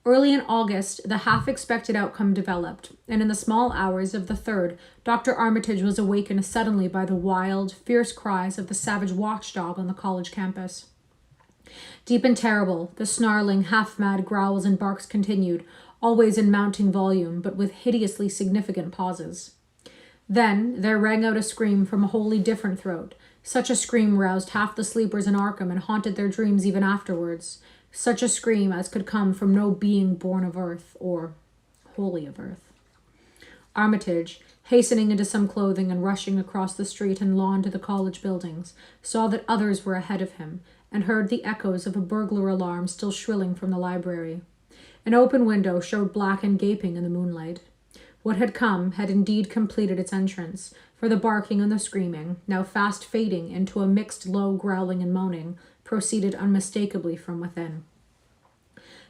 Early in August, the half-expected outcome developed, and in the small hours of the 3rd, Dr. Armitage was awakened suddenly by the wild, fierce cries of the savage watchdog on the college campus. Deep and terrible, the snarling, half-mad growls and barks continued, always in mounting volume, but with hideously significant pauses. Then there rang out a scream from a wholly different throat. Such a scream roused half the sleepers in Arkham and haunted their dreams even afterwards. Such a scream as could come from no being born of earth, or wholly of earth. Armitage, hastening into some clothing and rushing across the street and lawn to the college buildings, saw that others were ahead of him, and heard the echoes of a burglar alarm still shrilling from the library. An open window showed black and gaping in the moonlight. What had come had indeed completed its entrance, for the barking and the screaming, now fast fading into a mixed low growling and moaning, proceeded unmistakably from within.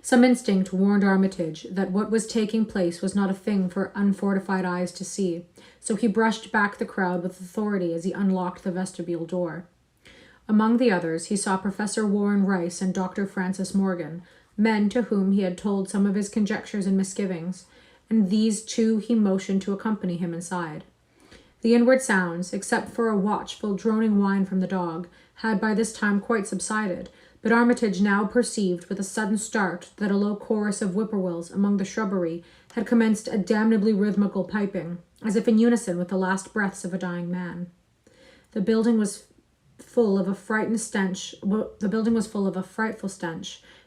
Some instinct warned Armitage that what was taking place was not a thing for unfortified eyes to see, so he brushed back the crowd with authority as he unlocked the vestibule door. Among the others, he saw Professor Warren Rice and Dr. Francis Morgan, men to whom he had told some of his conjectures and misgivings, and these two he motioned to accompany him inside. The inward sounds, except for a watchful, droning whine from the dog, had by this time quite subsided, but Armitage now perceived with a sudden start that a low chorus of whippoorwills among the shrubbery had commenced a damnably rhythmical piping, as if in unison with the last breaths of a dying man. The building was full of a frightful stench,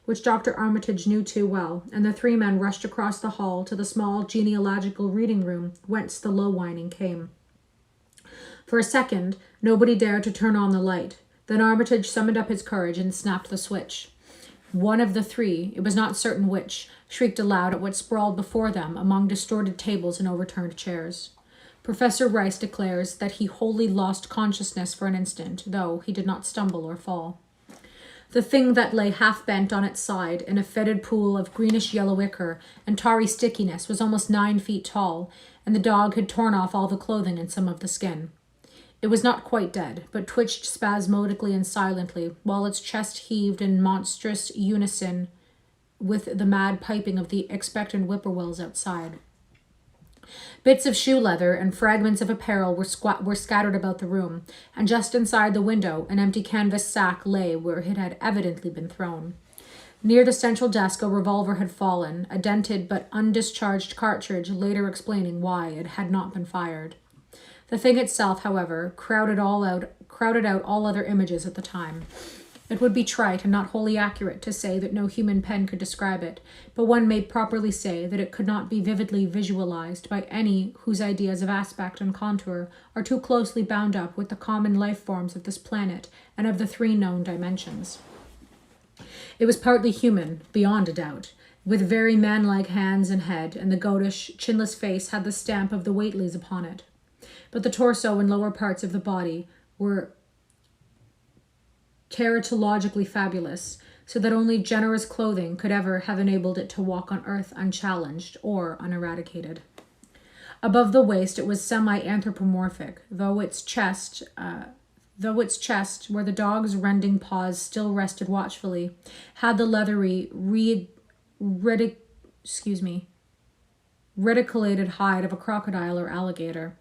which Dr. Armitage knew too well, and the 3 men rushed across the hall to the small genealogical reading room whence the low whining came. For a second, nobody dared to turn on the light. Then Armitage summoned up his courage and snapped the switch. One of the 3, it was not certain which, shrieked aloud at what sprawled before them among distorted tables and overturned chairs. Professor Rice declares that he wholly lost consciousness for an instant, though he did not stumble or fall. The thing that lay half-bent on its side in a fetid pool of greenish-yellow ichor and tarry stickiness was almost 9 feet tall, and the dog had torn off all the clothing and some of the skin. It was not quite dead, but twitched spasmodically and silently, while its chest heaved in monstrous unison with the mad piping of the expectant whippoorwills outside. Bits of shoe leather and fragments of apparel were scattered about the room, and just inside the window an empty canvas sack lay where it had evidently been thrown. Near the central desk a revolver had fallen, a dented but undischarged cartridge later explaining why it had not been fired. The thing itself, however, crowded out all other images at the time. It would be trite and not wholly accurate to say that no human pen could describe it, but one may properly say that it could not be vividly visualized by any whose ideas of aspect and contour are too closely bound up with the common life forms of this planet and of the 3 known dimensions. It was partly human, beyond a doubt, with very man-like hands and head, and the goatish, chinless face had the stamp of the Whateleys upon it. But the torso and lower parts of the body were teratologically fabulous, so that only generous clothing could ever have enabled it to walk on earth unchallenged or uneradicated. Above the waist it was semi-anthropomorphic, though its chest, where the dog's rending paws still rested watchfully, had the leathery, reticulated hide of a crocodile or alligator.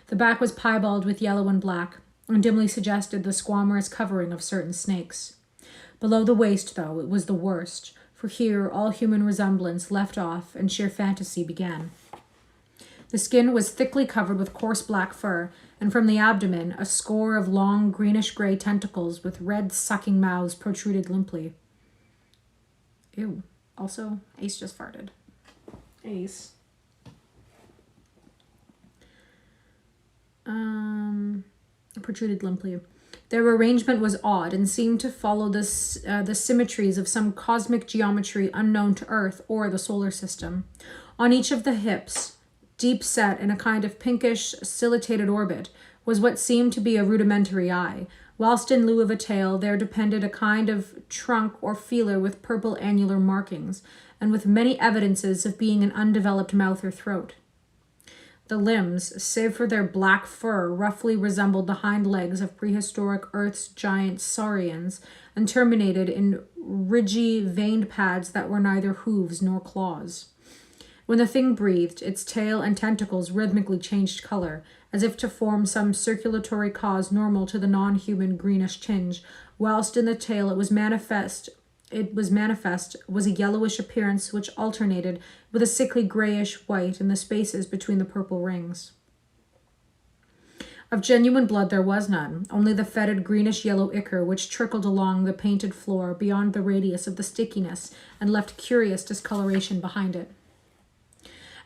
The back was piebald with yellow and black, and dimly suggested the squamorous covering of certain snakes. Below the waist, though, it was the worst, for here all human resemblance left off and sheer fantasy began. The skin was thickly covered with coarse black fur, and from the abdomen a score of long greenish-gray tentacles with red sucking mouths protruded limply. Ew. Also, Ace just farted. Ace. Protruded limply. Their arrangement was odd and seemed to follow the symmetries of some cosmic geometry unknown to Earth or the solar system. On each of the hips, deep set in a kind of pinkish, silicated orbit, was what seemed to be a rudimentary eye, whilst in lieu of a tail there depended a kind of trunk or feeler with purple annular markings, and with many evidences of being an undeveloped mouth or throat. The limbs, save for their black fur, roughly resembled the hind legs of prehistoric Earth's giant saurians and terminated in ridgy, veined pads that were neither hooves nor claws. When the thing breathed, its tail and tentacles rhythmically changed color, as if to form some circulatory cause normal to the non-human greenish tinge, whilst in the tail it was manifest was a yellowish appearance which alternated with a sickly grayish white in the spaces between the purple rings. Of genuine blood there was none, only the fetid greenish-yellow ichor which trickled along the painted floor beyond the radius of the stickiness and left curious discoloration behind it.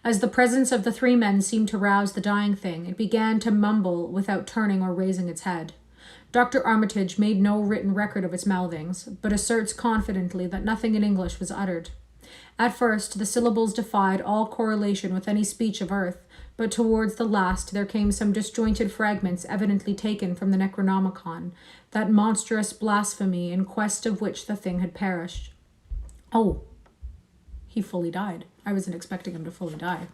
As the presence of the three men seemed to rouse the dying thing, it began to mumble without turning or raising its head. Dr. Armitage made no written record of its mouthings, but asserts confidently that nothing in English was uttered. At first, the syllables defied all correlation with any speech of earth, but towards the last there came some disjointed fragments evidently taken from the Necronomicon, that monstrous blasphemy in quest of which the thing had perished. Oh, he fully died. I wasn't expecting him to fully die.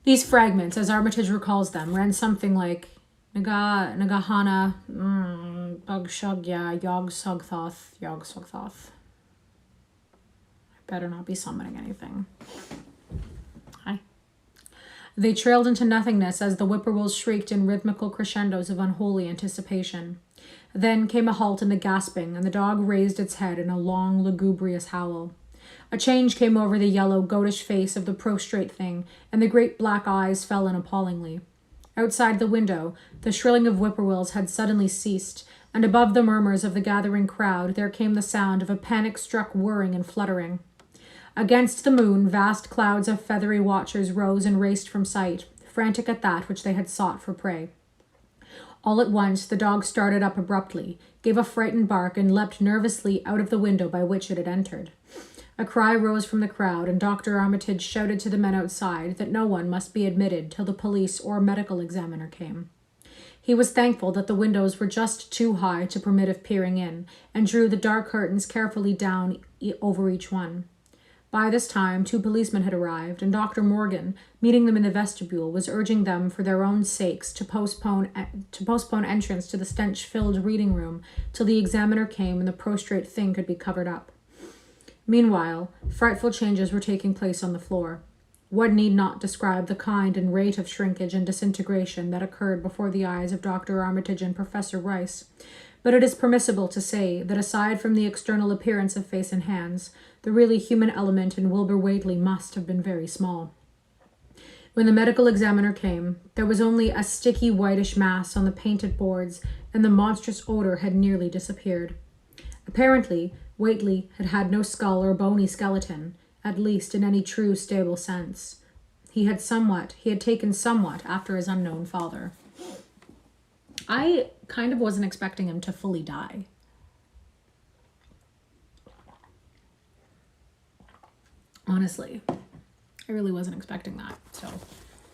These fragments, as Armitage recalls them, ran something like Nagahana, Bugshugya, Yog Sogthoth. I better not be summoning anything. Hi. They trailed into nothingness as the whippoorwills shrieked in rhythmical crescendos of unholy anticipation. Then came a halt in the gasping, and the dog raised its head in a long, lugubrious howl. A change came over the yellow, goatish face of the prostrate thing, and the great black eyes fell in appallingly. Outside the window, the shrilling of whippoorwills had suddenly ceased, and above the murmurs of the gathering crowd there came the sound of a panic-struck whirring and fluttering. Against the moon, vast clouds of feathery watchers rose and raced from sight, frantic at that which they had sought for prey. All at once the dog started up abruptly, gave a frightened bark, and leapt nervously out of the window by which it had entered. A cry rose from the crowd, and Dr. Armitage shouted to the men outside that no one must be admitted till the police or medical examiner came. He was thankful that the windows were just too high to permit of peering in, and drew the dark curtains carefully down over each one. By this time, 2 policemen had arrived, and Dr. Morgan, meeting them in the vestibule, was urging them for their own sakes to postpone entrance to the stench-filled reading room till the examiner came and the prostrate thing could be covered up. Meanwhile, frightful changes were taking place on the floor. One need not describe the kind and rate of shrinkage and disintegration that occurred before the eyes of Dr. Armitage and Professor Rice, but it is permissible to say that aside from the external appearance of face and hands, the really human element in Wilbur Whateley must have been very small. When the medical examiner came, there was only a sticky whitish mass on the painted boards, and the monstrous odor had nearly disappeared. Apparently, Whateley had had no skull or bony skeleton, at least in any true stable sense. He had taken somewhat after his unknown father. I kind of wasn't expecting him to fully die. Honestly, I really wasn't expecting that. So,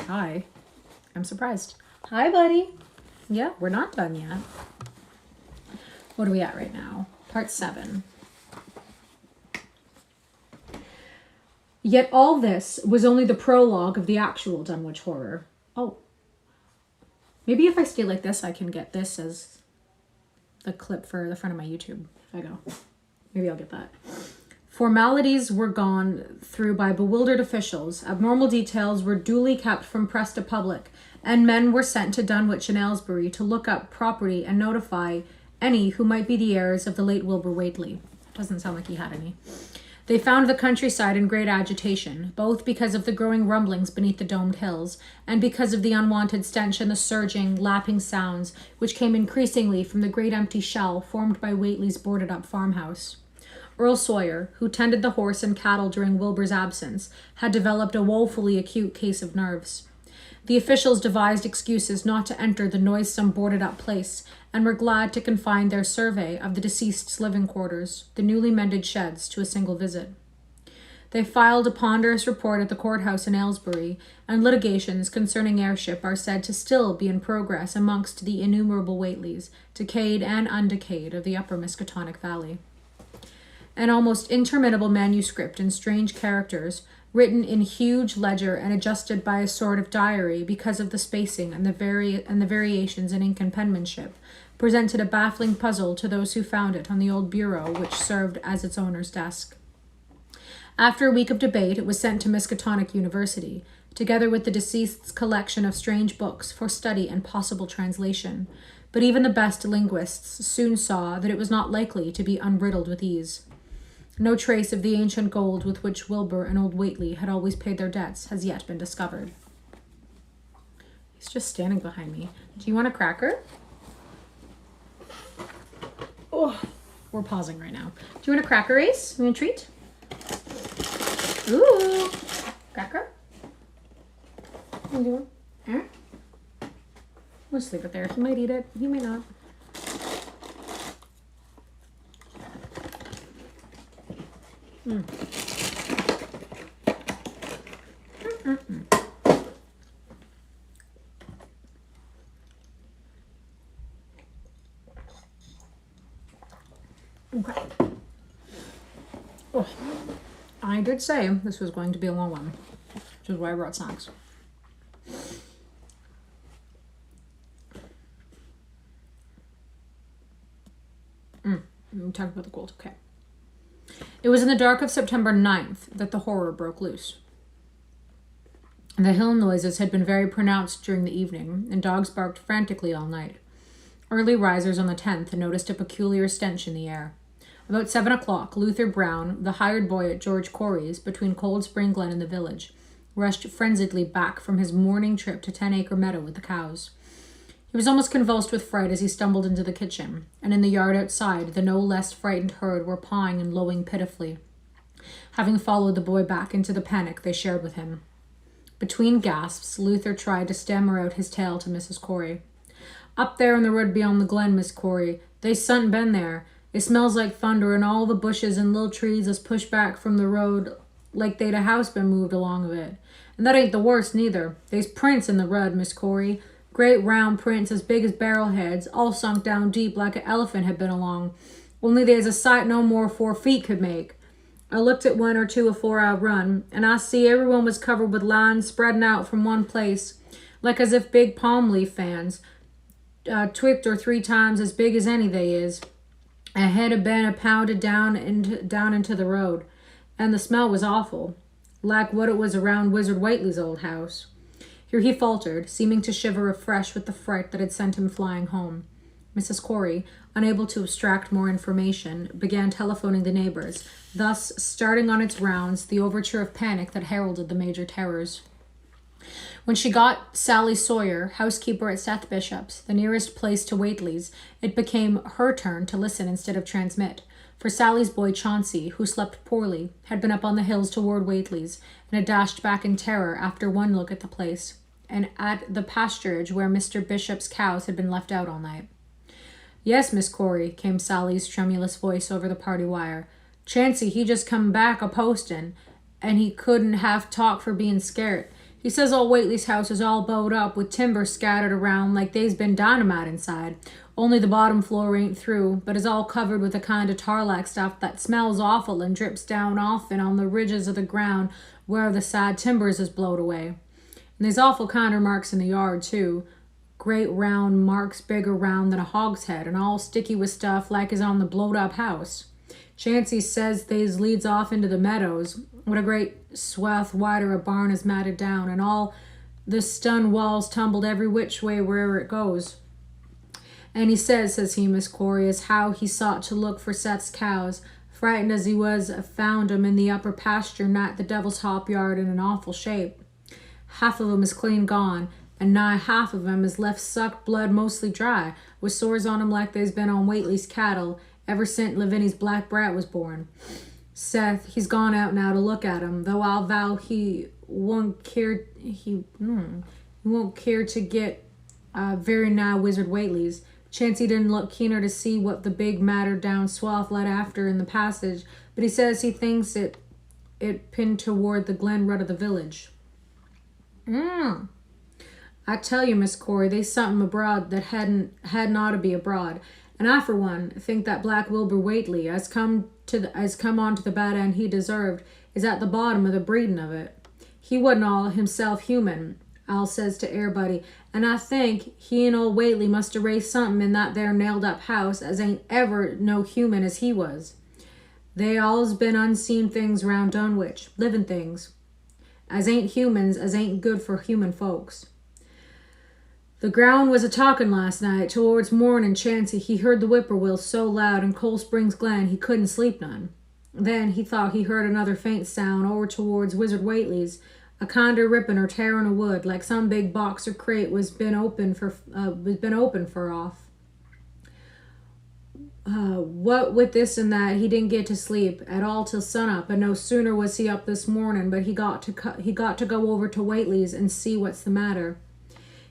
hi. I'm surprised. Hi, buddy. Yeah, we're not done yet. What are we at right now? Part 7. Yet all this was only the prologue of the actual Dunwich horror. Oh. Maybe if I stay like this, I can get this as the clip for the front of my YouTube. If I go. Maybe I'll get that. Formalities were gone through by bewildered officials. Abnormal details were duly kept from press to public, and men were sent to Dunwich and Aylesbury to look up property and notify any who might be the heirs of the late Wilbur Whateley. Doesn't sound like he had any. They found the countryside in great agitation, both because of the growing rumblings beneath the domed hills, and because of the unwanted stench and the surging, lapping sounds which came increasingly from the great empty shell formed by Whateley's boarded-up farmhouse. Earl Sawyer, who tended the horse and cattle during Wilbur's absence, had developed a woefully acute case of nerves. The officials devised excuses not to enter the noisome boarded-up place, and were glad to confine their survey of the deceased's living quarters, the newly mended sheds, to a single visit. They filed a ponderous report at the courthouse in Aylesbury, and litigations concerning heirship are said to still be in progress amongst the innumerable Whateleys, decayed and undecayed, of the upper Miskatonic Valley. An almost interminable manuscript in strange characters, written in huge ledger and adjusted by a sort of diary because of the spacing and the variations in ink and penmanship, presented a baffling puzzle to those who found it on the old bureau which served as its owner's desk. After a week of debate, it was sent to Miskatonic University, together with the deceased's collection of strange books for study and possible translation. But even the best linguists soon saw that it was not likely to be unriddled with ease. No trace of the ancient gold with which Wilbur and old Whateley had always paid their debts has yet been discovered. He's just standing behind me. Do you want a cracker? Oh, we're pausing right now. Do you want a cracker, Ace? You want a treat? Ooh, cracker? What are you doing? We'll just leave it there. He might eat it. He may not. Okay. Oh, I did say this was going to be a long one, which is why I brought snacks. We talked about the gold. Okay. It was in the dark of September 9th that the horror broke loose. The hill noises had been very pronounced during the evening, and dogs barked frantically all night. Early risers on the 10th noticed a peculiar stench in the air. About 7 o'clock, Luther Brown, the hired boy at George Corey's, between Cold Spring Glen and the village, rushed frenziedly back from his morning trip to 10-acre meadow with the cows. He was almost convulsed with fright as he stumbled into the kitchen, and in the yard outside the no less frightened herd were pawing and lowing pitifully, having followed the boy back into the panic they shared with him. Between gasps, Luther tried to stammer out his tale to Mrs. Corey. "Up there in the wood beyond the glen, Miss Corey. They sunt been there. It smells like thunder, and all the bushes and little trees is pushed back from the road like they'd a house been moved along of it. And that ain't the worst, neither. They's prints in the rud, Miss Corey. Great round prints as big as barrel heads, all sunk down deep like an elephant had been along. Only there's a sight no more 4 feet could make. I looked at 1 or 2 afore I run, and I see everyone was covered with lines spreading out from one place, like as if big palm leaf fans, twict or 3 times as big as any they is. A head had been pounded down into the road, and the smell was awful, like what it was around Wizard Whateley's old house." Here he faltered, seeming to shiver afresh with the fright that had sent him flying home. Mrs. Corey, unable to extract more information, began telephoning the neighbors, thus starting on its rounds the overture of panic that heralded the major terrors. When she got Sally Sawyer, housekeeper at Seth Bishop's, the nearest place to Whateley's, it became her turn to listen instead of transmit, for Sally's boy Chauncey, who slept poorly, had been up on the hills toward Whateley's, and had dashed back in terror after one look at the place, and at the pasturage where Mr. Bishop's cows had been left out all night. "Yes, Miss Corey," came Sally's tremulous voice over the party wire. "Chancey, he just come back a-postin', and he couldn't half talk for being scared. He says old Whateley's house is all bowed up with timber scattered around like they's been dynamite inside. Only the bottom floor ain't through, but is all covered with a kind of tar-like stuff that smells awful and drips down often on the ridges of the ground where the side timbers is blowed away. And there's awful kinder marks in the yard, too. Great round marks bigger round than a hogshead and all sticky with stuff like is on the blowed-up house. Chancey says they's leads off into the meadows, what a great swath wider a barn is matted down, and all the stone walls tumbled every which way wherever it goes. And he says he, Miss Corey, as how he sought to look for Seth's cows, frightened as he was, found 'em in the upper pasture nigh the Devil's Hop yard in an awful shape. Half of 'em is clean gone, and nigh half of 'em is left sucked blood mostly dry, with sores on 'em like they's been on Whateley's cattle ever since Lavinia's black brat was born. Seth, he's gone out now to look at 'em, though I'll vow he won't care to get very nigh Wizard Whateley's. Chancey didn't look keener to see what the big mattered down swath led after in the passage, but he says he thinks it pinned toward the glen rut of the village. I tell you, Miss Corey, they's something abroad that hadn't ought to be abroad, and I, for one, think that black Wilbur Whateley has come on to the bad end he deserved. is at the bottom of the breeding of it. He wasn't all himself human, Al says to everybody, and I think he and old Whateley must have raised something in that there nailed up house as ain't ever no human as he was. They all's been unseen things round Dunwich, living things, as ain't humans, as ain't good for human folks. The ground was a-talking last night. Towards morning, Chancey, he heard the whippoorwill so loud in Cold Springs Glen he couldn't sleep none. Then he thought he heard another faint sound over towards Wizard Whately's, a kinder ripping or tearing of wood, like some big box or crate was been open for off. What with this and that, he didn't get to sleep at all till sunup, and no sooner was he up this morning, but he got to go over to Whately's and see what's the matter.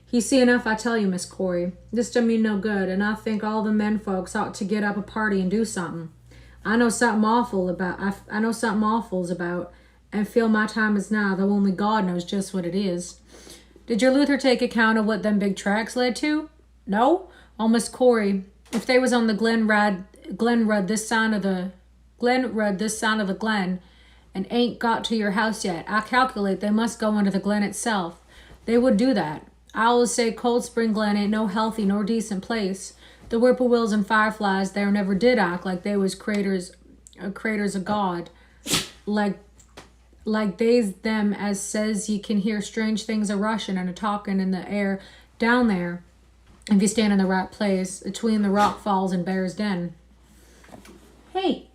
He see enough, I tell you, Miss Corey. This don't mean no good, and I think all the men folks ought to get up a party and do something. I know something awful's about, and feel my time is now, though only God knows just what it is. Did your Luther take account of what them big tracks led to? No? Oh, Miss Corey, if they was on the Glenrud this side of the Glen, and ain't got to your house yet, I calculate they must go into the Glen itself. They would do that. I always say Cold Spring Glen ain't no healthy nor decent place. The whippoorwills and fireflies there never did act like they was craters of God. Like they's them as says you can hear strange things a-rushing and a-talking in the air down there if you stand in the right place between the rock falls and Bear's Den. Hey,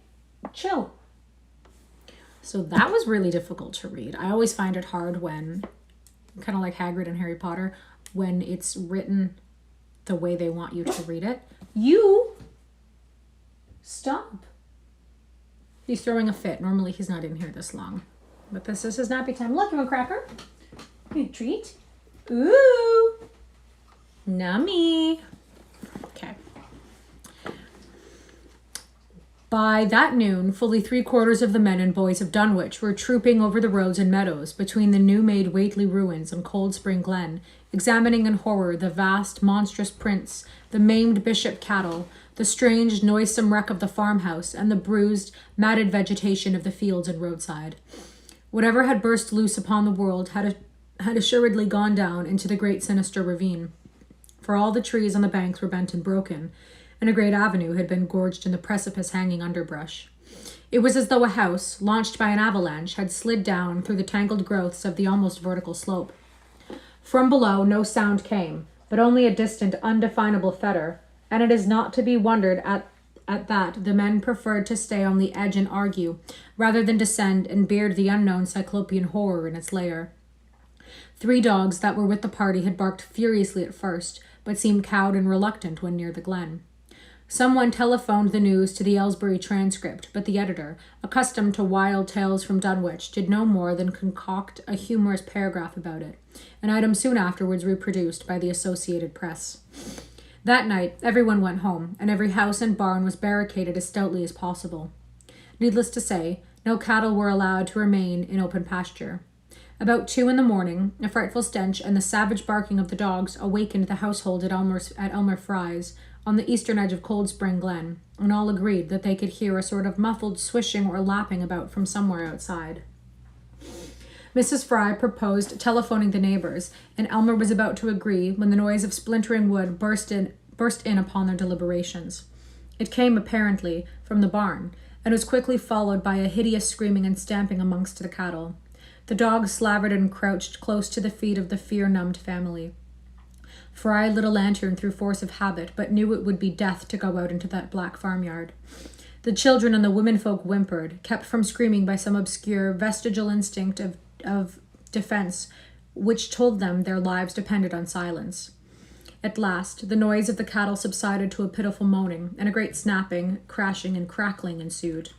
chill. So that was really difficult to read. I always find it hard when, kind of like Hagrid and Harry Potter, when it's written the way they want you to read it. You stop. He's throwing a fit. Normally he's not in here this long. But this is his nappy time. Look, you want a cracker? Good treat. Ooh. Nummy. Okay. By that noon, fully 3/4 of the men and boys of Dunwich were trooping over the roads and meadows between the new-made Whateley ruins and Cold Spring Glen, examining in horror the vast, monstrous prints, the maimed bishop cattle, the strange, noisome wreck of the farmhouse, and the bruised, matted vegetation of the fields and roadside. Whatever had burst loose upon the world had assuredly gone down into the great sinister ravine, for all the trees on the banks were bent and broken, and a great avenue had been gorged in the precipice-hanging underbrush. It was as though a house, launched by an avalanche, had slid down through the tangled growths of the almost vertical slope. From below no sound came, but only a distant, undefinable thunder, and it is not to be wondered at that the men preferred to stay on the edge and argue, rather than descend and beard the unknown cyclopean horror in its lair. 3 dogs that were with the party had barked furiously at first, but seemed cowed and reluctant when near the glen. Someone telephoned the news to the Aylesbury Transcript, but the editor, accustomed to wild tales from Dunwich, did no more than concoct a humorous paragraph about it, an item soon afterwards reproduced by the Associated Press. That night, everyone went home, and every house and barn was barricaded as stoutly as possible. Needless to say, no cattle were allowed to remain in open pasture. About 2 a.m, a frightful stench and the savage barking of the dogs awakened the household at Elmer Fry's, on the eastern edge of Cold Spring Glen, and all agreed that they could hear a sort of muffled swishing or lapping about from somewhere outside. Mrs. Fry proposed telephoning the neighbors, and Elmer was about to agree when the noise of splintering wood burst in upon their deliberations. It came, apparently, from the barn, and was quickly followed by a hideous screaming and stamping amongst the cattle. The dogs slavered and crouched close to the feet of the fear-numbed family. Fry lit a lantern through force of habit, but knew it would be death to go out into that black farmyard. The children and the womenfolk whimpered, kept from screaming by some obscure, vestigial instinct of defense, which told them their lives depended on silence. At last, the noise of the cattle subsided to a pitiful moaning, and a great snapping, crashing, and crackling ensued.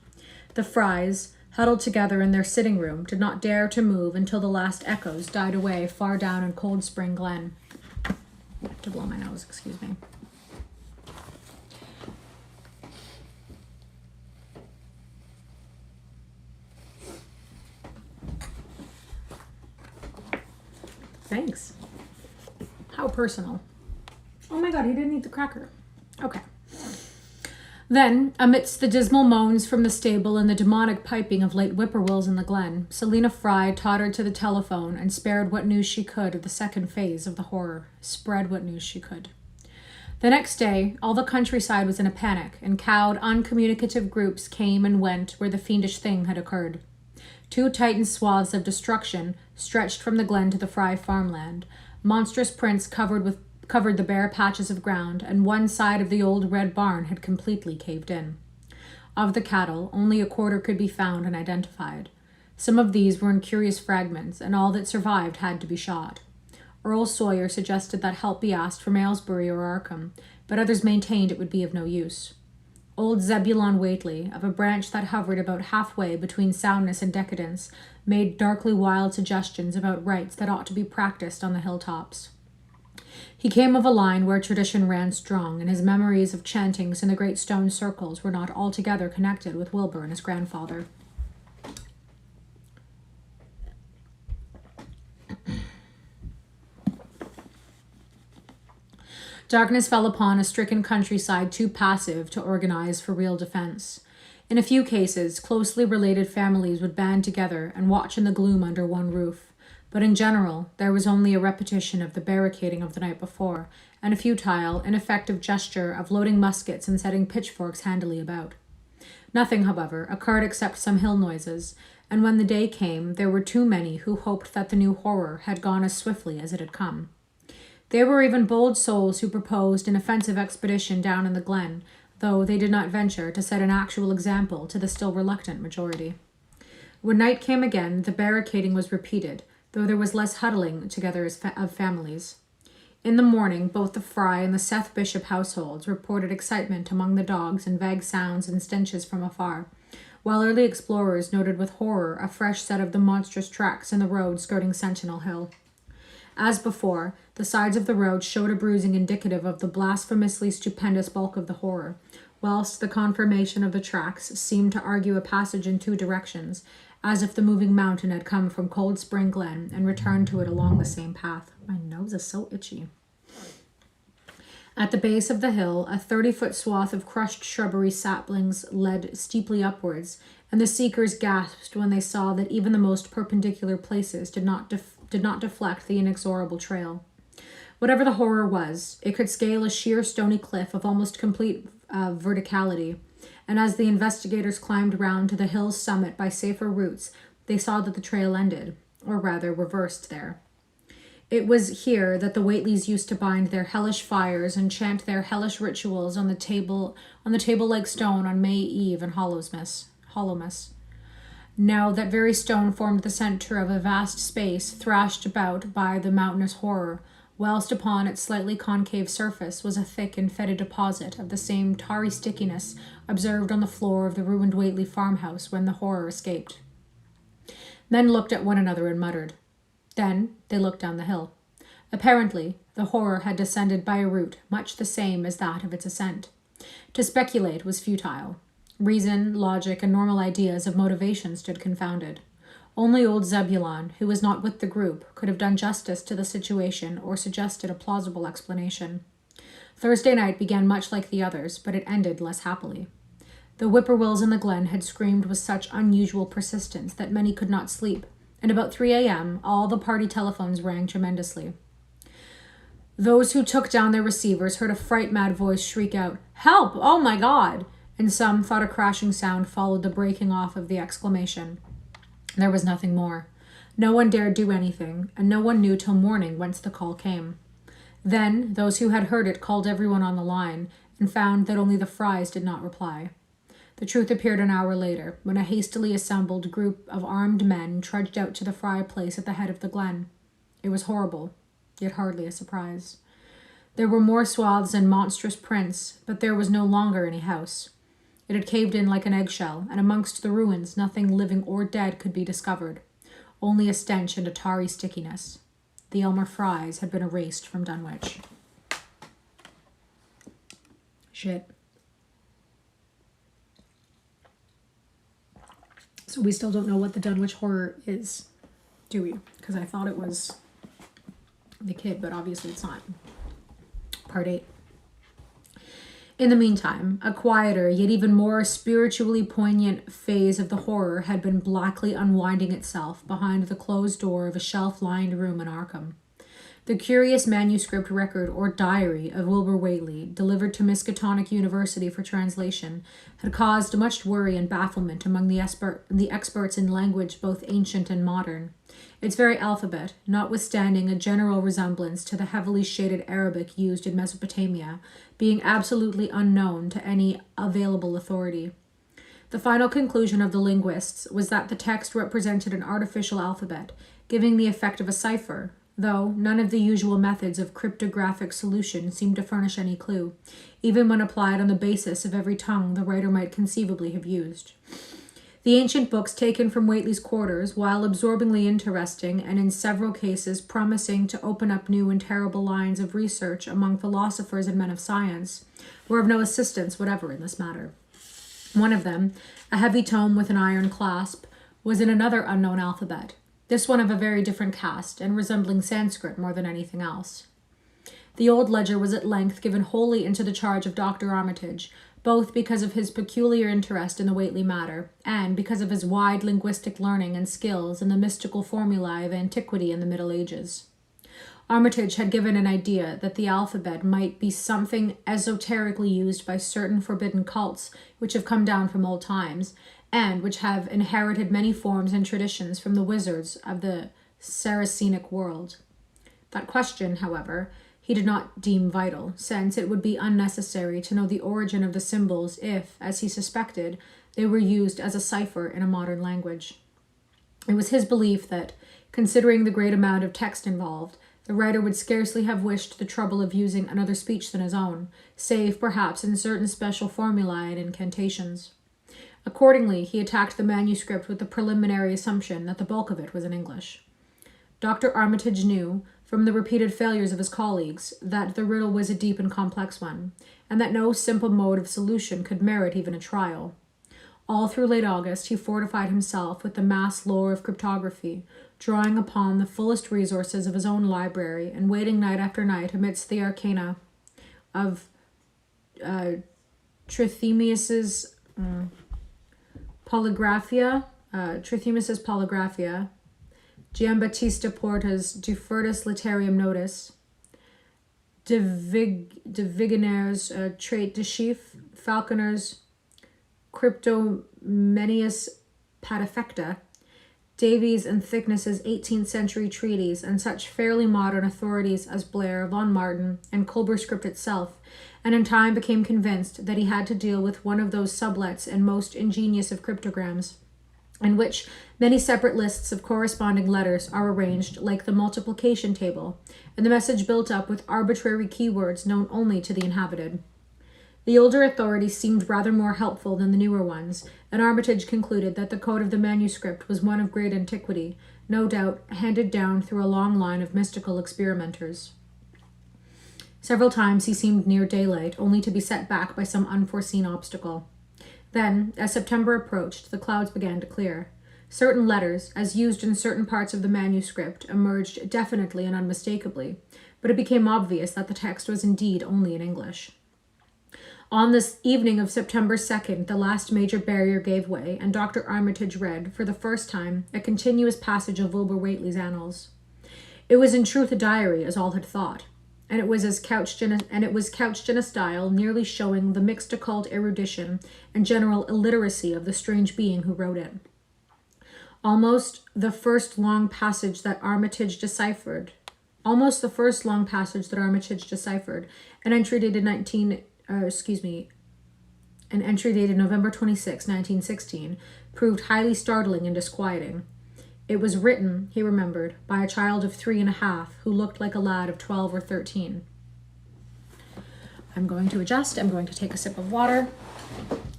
The Frys, huddled together in their sitting room, did not dare to move until the last echoes died away far down in Cold Spring Glen. I have to blow my nose, excuse me. Thanks. How personal. Oh my god, he didn't eat the cracker. Okay. Then, amidst the dismal moans from the stable and the demonic piping of late whippoorwills in the glen, Selina Fry tottered to the telephone and spared what news she could of the second phase of the horror. Spread what news she could. The next day, all the countryside was in a panic, and cowed, uncommunicative groups came and went where the fiendish thing had occurred. 2 tightened swaths of destruction stretched from the glen to the Fry farmland. Monstrous prints covered the bare patches of ground, and one side of the old red barn had completely caved in. Of the cattle, only a quarter could be found and identified. Some of these were in curious fragments, and all that survived had to be shot. Earl Sawyer suggested that help be asked from Aylesbury or Arkham, but others maintained it would be of no use. Old Zebulon Whateley, of a branch that hovered about halfway between soundness and decadence, made darkly wild suggestions about rites that ought to be practiced on the hilltops. He came of a line where tradition ran strong, and his memories of chantings in the great stone circles were not altogether connected with Wilbur and his grandfather. Darkness fell upon a stricken countryside too passive to organize for real defense. In a few cases, closely related families would band together and watch in the gloom under one roof. But in general, there was only a repetition of the barricading of the night before, and a futile, ineffective gesture of loading muskets and setting pitchforks handily about. Nothing, however, occurred except some hill noises, and when the day came, there were too many who hoped that the new horror had gone as swiftly as it had come. There were even bold souls who proposed an offensive expedition down in the glen, though they did not venture to set an actual example to the still reluctant majority. When night came again, the barricading was repeated, though there was less huddling together of families. In the morning, both the Fry and the Seth Bishop households reported excitement among the dogs and vague sounds and stenches from afar, while early explorers noted with horror a fresh set of the monstrous tracks in the road skirting Sentinel Hill. As before, the sides of the road showed a bruising indicative of the blasphemously stupendous bulk of the horror, whilst the conformation of the tracks seemed to argue a passage in 2 directions, as if the moving mountain had come from Cold Spring Glen and returned to it along the same path. My nose is so itchy. At the base of the hill, a 30-foot swath of crushed shrubbery saplings led steeply upwards, and the seekers gasped when they saw that even the most perpendicular places did not deflect the inexorable trail. Whatever the horror was, it could scale a sheer stony cliff of almost complete verticality, and as the investigators climbed round to the hill's summit by safer routes, they saw that the trail ended, or rather reversed there. It was here that the Whateleys used to bind their hellish fires and chant their hellish rituals on the table-like stone on May Eve and Hallowmas. Now that very stone formed the center of a vast space thrashed about by the mountainous horror, whilst upon its slightly concave surface was a thick and fetid deposit of the same tarry stickiness observed on the floor of the ruined Whateley farmhouse when the horror escaped. Men looked at one another and muttered. Then they looked down the hill. Apparently, the horror had descended by a route much the same as that of its ascent. To speculate was futile. Reason, logic, and normal ideas of motivation stood confounded. Only old Zebulon, who was not with the group, could have done justice to the situation or suggested a plausible explanation. Thursday night began much like the others, but it ended less happily. The whippoorwills in the glen had screamed with such unusual persistence that many could not sleep, and about 3 a.m., all the party telephones rang tremendously. Those who took down their receivers heard a fright-mad voice shriek out, "Help! Oh my God!" and some thought a crashing sound followed the breaking off of the exclamation. There was nothing more. No one dared do anything, and no one knew till morning whence the call came. Then those who had heard it called everyone on the line, and found that only the Frys did not reply. The truth appeared an hour later, when a hastily assembled group of armed men trudged out to the Fry place at the head of the glen. It was horrible, yet hardly a surprise. There were more swaths and monstrous prints, but there was no longer any house. It had caved in like an eggshell, and amongst the ruins nothing living or dead could be discovered. Only a stench and a tarry stickiness. The Elmer Frys had been erased from Dunwich. Shit. So we still don't know what the Dunwich horror is, do we? Because I thought it was the kid, but obviously it's not. Part 8. In the meantime, a quieter, yet even more spiritually poignant phase of the horror had been blackly unwinding itself behind the closed door of a shelf-lined room in Arkham. The curious manuscript record or diary of Wilbur Whateley, delivered to Miskatonic University for translation, had caused much worry and bafflement among the experts in language both ancient and modern. Its very alphabet, notwithstanding a general resemblance to the heavily shaded Arabic used in Mesopotamia, being absolutely unknown to any available authority. The final conclusion of the linguists was that the text represented an artificial alphabet, giving the effect of a cipher, though none of the usual methods of cryptographic solution seemed to furnish any clue, even when applied on the basis of every tongue the writer might conceivably have used. The ancient books taken from Whateley's quarters, while absorbingly interesting and in several cases promising to open up new and terrible lines of research among philosophers and men of science, were of no assistance whatever in this matter. One of them, a heavy tome with an iron clasp, was in another unknown alphabet, this one of a very different cast, and resembling Sanskrit more than anything else. The old ledger was at length given wholly into the charge of Dr. Armitage, both because of his peculiar interest in the Whateley matter, and because of his wide linguistic learning and skills in the mystical formulae of antiquity and the Middle Ages. Armitage had given an idea that the alphabet might be something esoterically used by certain forbidden cults which have come down from old times, and which have inherited many forms and traditions from the wizards of the Saracenic world. That question, however, he did not deem vital, since it would be unnecessary to know the origin of the symbols if, as he suspected, they were used as a cipher in a modern language. It was his belief that, considering the great amount of text involved, the writer would scarcely have wished the trouble of using another speech than his own, save perhaps in certain special formulae and incantations. Accordingly, he attacked the manuscript with the preliminary assumption that the bulk of it was in English. Dr. Armitage knew, from the repeated failures of his colleagues, that the riddle was a deep and complex one, and that no simple mode of solution could merit even a trial. All through late August, he fortified himself with the mass lore of cryptography, drawing upon the fullest resources of his own library and waiting night after night amidst the arcana of Trithemius's Polygraphia, Giambattista Porta's De Furtis Litterium Notice, De Vigener's Trait de Chiffre, Falconer's Cryptomenius Patefecta, Davies and Thickness's 18th century treatise, and such fairly modern authorities as Blair, von Martin, and Culber's script itself, and in time became convinced that he had to deal with one of those sublets and most ingenious of cryptograms, in which many separate lists of corresponding letters are arranged like the multiplication table, and the message built up with arbitrary keywords known only to the inhabited. The older authorities seemed rather more helpful than the newer ones, and Armitage concluded that the code of the manuscript was one of great antiquity, no doubt handed down through a long line of mystical experimenters. Several times he seemed near daylight, only to be set back by some unforeseen obstacle. Then, as September approached, the clouds began to clear. Certain letters, as used in certain parts of the manuscript, emerged definitely and unmistakably, but it became obvious that the text was indeed only in English. On this evening of September 2nd, the last major barrier gave way, and Dr. Armitage read, for the first time, a continuous passage of Wilbur Whateley's annals. It was in truth a diary, as all had thought, and it was couched in a style nearly showing the mixed occult erudition and general illiteracy of the strange being who wrote it. Almost the first long passage that Armitage deciphered, an entry dated November 26, 1916, proved highly startling and disquieting. It was written, he remembered, by a child of 3.5 who looked like a lad of 12 or 13. I'm going to adjust. I'm going to take a sip of water,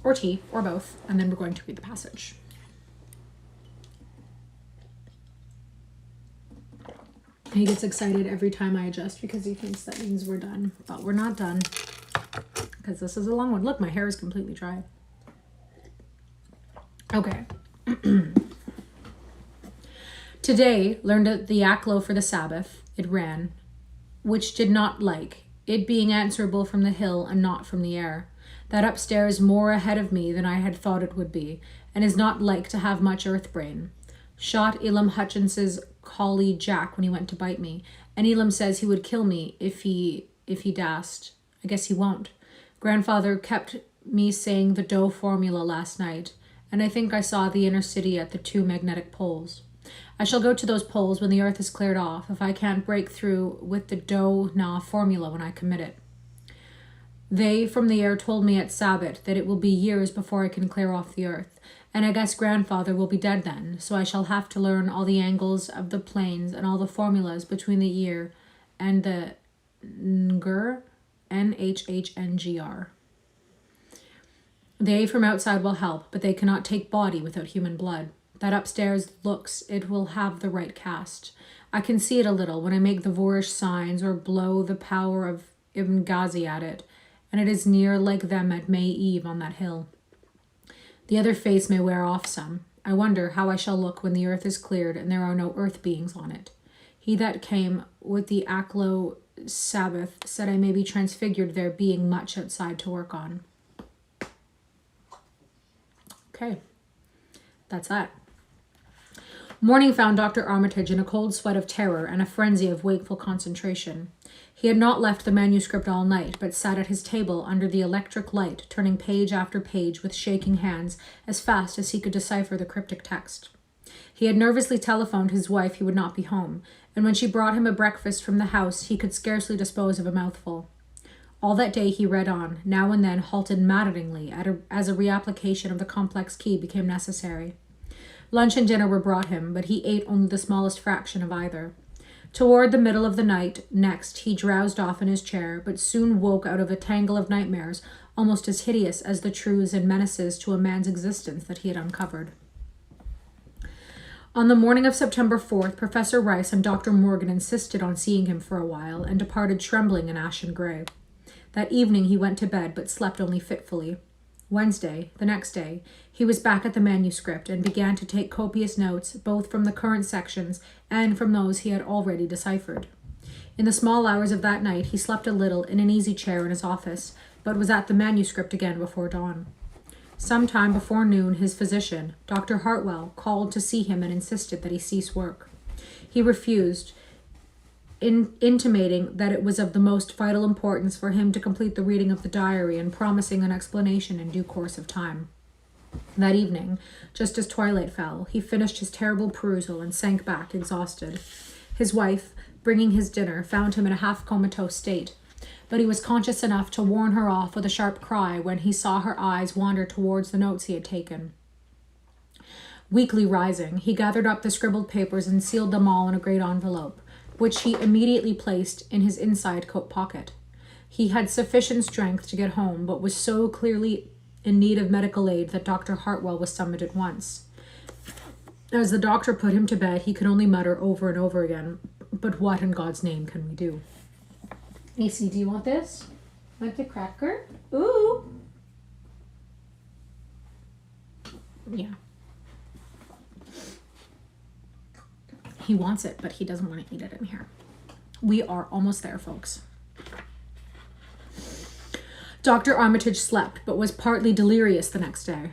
or tea, or both, and then we're going to read the passage. He gets excited every time I adjust because he thinks that means we're done, but we're not done because this is a long one. Look, my hair is completely dry. Okay. Today, learned at the Aklo for the Sabbath, it ran, which did not like, it being answerable from the hill and not from the air. That upstairs more ahead of me than I had thought it would be, and is not like to have much earth brain. Shot Elam Hutchins's collie Jack when he went to bite me, and Elam says he would kill me if he dast. I guess he won't. Grandfather kept me saying the dough formula last night, and I think I saw the inner city at the 2 magnetic poles. I shall go to those poles when the earth is cleared off, if I can't break through with the dough-na formula when I commit it. They from the air told me at Sabbath that it will be years before I can clear off the earth, and I guess grandfather will be dead then, so I shall have to learn all the angles of the planes and all the formulas between the ear and the ngr, NHHNGR. They from outside will help, but they cannot take body without human blood. That upstairs looks it will have the right cast. I can see it a little when I make the Voorish signs or blow the power of Ibn Ghazi at it, and it is near like them at May Eve on that hill. The other face may wear off some. I wonder how I shall look when the earth is cleared and there are no earth beings on it. He that came with the Aklo Sabbath said I may be transfigured there being much outside to work on. Okay, that's that. Morning found Dr. Armitage in a cold sweat of terror and a frenzy of wakeful concentration. He had not left the manuscript all night, but sat at his table under the electric light, turning page after page with shaking hands as fast as he could decipher the cryptic text. He had nervously telephoned his wife he would not be home, and when she brought him a breakfast from the house, he could scarcely dispose of a mouthful. All that day he read on, now and then halted maddeningly as a reapplication of the complex key became necessary. Lunch and dinner were brought him, but he ate only the smallest fraction of either. Toward the middle of the night, next, he drowsed off in his chair, but soon woke out of a tangle of nightmares almost as hideous as the truths and menaces to a man's existence that he had uncovered. On the morning of September 4th, Professor Rice and Dr. Morgan insisted on seeing him for a while and departed trembling and ashen gray. That evening he went to bed, but slept only fitfully. Wednesday, the next day, he was back at the manuscript and began to take copious notes, both from the current sections and from those he had already deciphered. In the small hours of that night, he slept a little in an easy chair in his office, but was at the manuscript again before dawn. Some time before noon, his physician, Dr. Hartwell, called to see him and insisted that he cease work. He refused, intimating that it was of the most vital importance for him to complete the reading of the diary and promising an explanation in due course of time. That evening, just as twilight fell, he finished his terrible perusal and sank back exhausted. His wife, bringing his dinner, found him in a half-comatose state, but he was conscious enough to warn her off with a sharp cry when he saw her eyes wander towards the notes he had taken. Weakly rising, he gathered up the scribbled papers and sealed them all in a great envelope, which he immediately placed in his inside coat pocket. He had sufficient strength to get home, but was so clearly in need of medical aid that Dr. Hartwell was summoned at once. As the doctor put him to bed, he could only mutter over and over again, "But what in God's name can we do?" AC, do you want this? Want the cracker? Ooh! Yeah. He wants it, but he doesn't want to eat it in here. We are almost there, folks. Dr. Armitage slept, but was partly delirious the next day.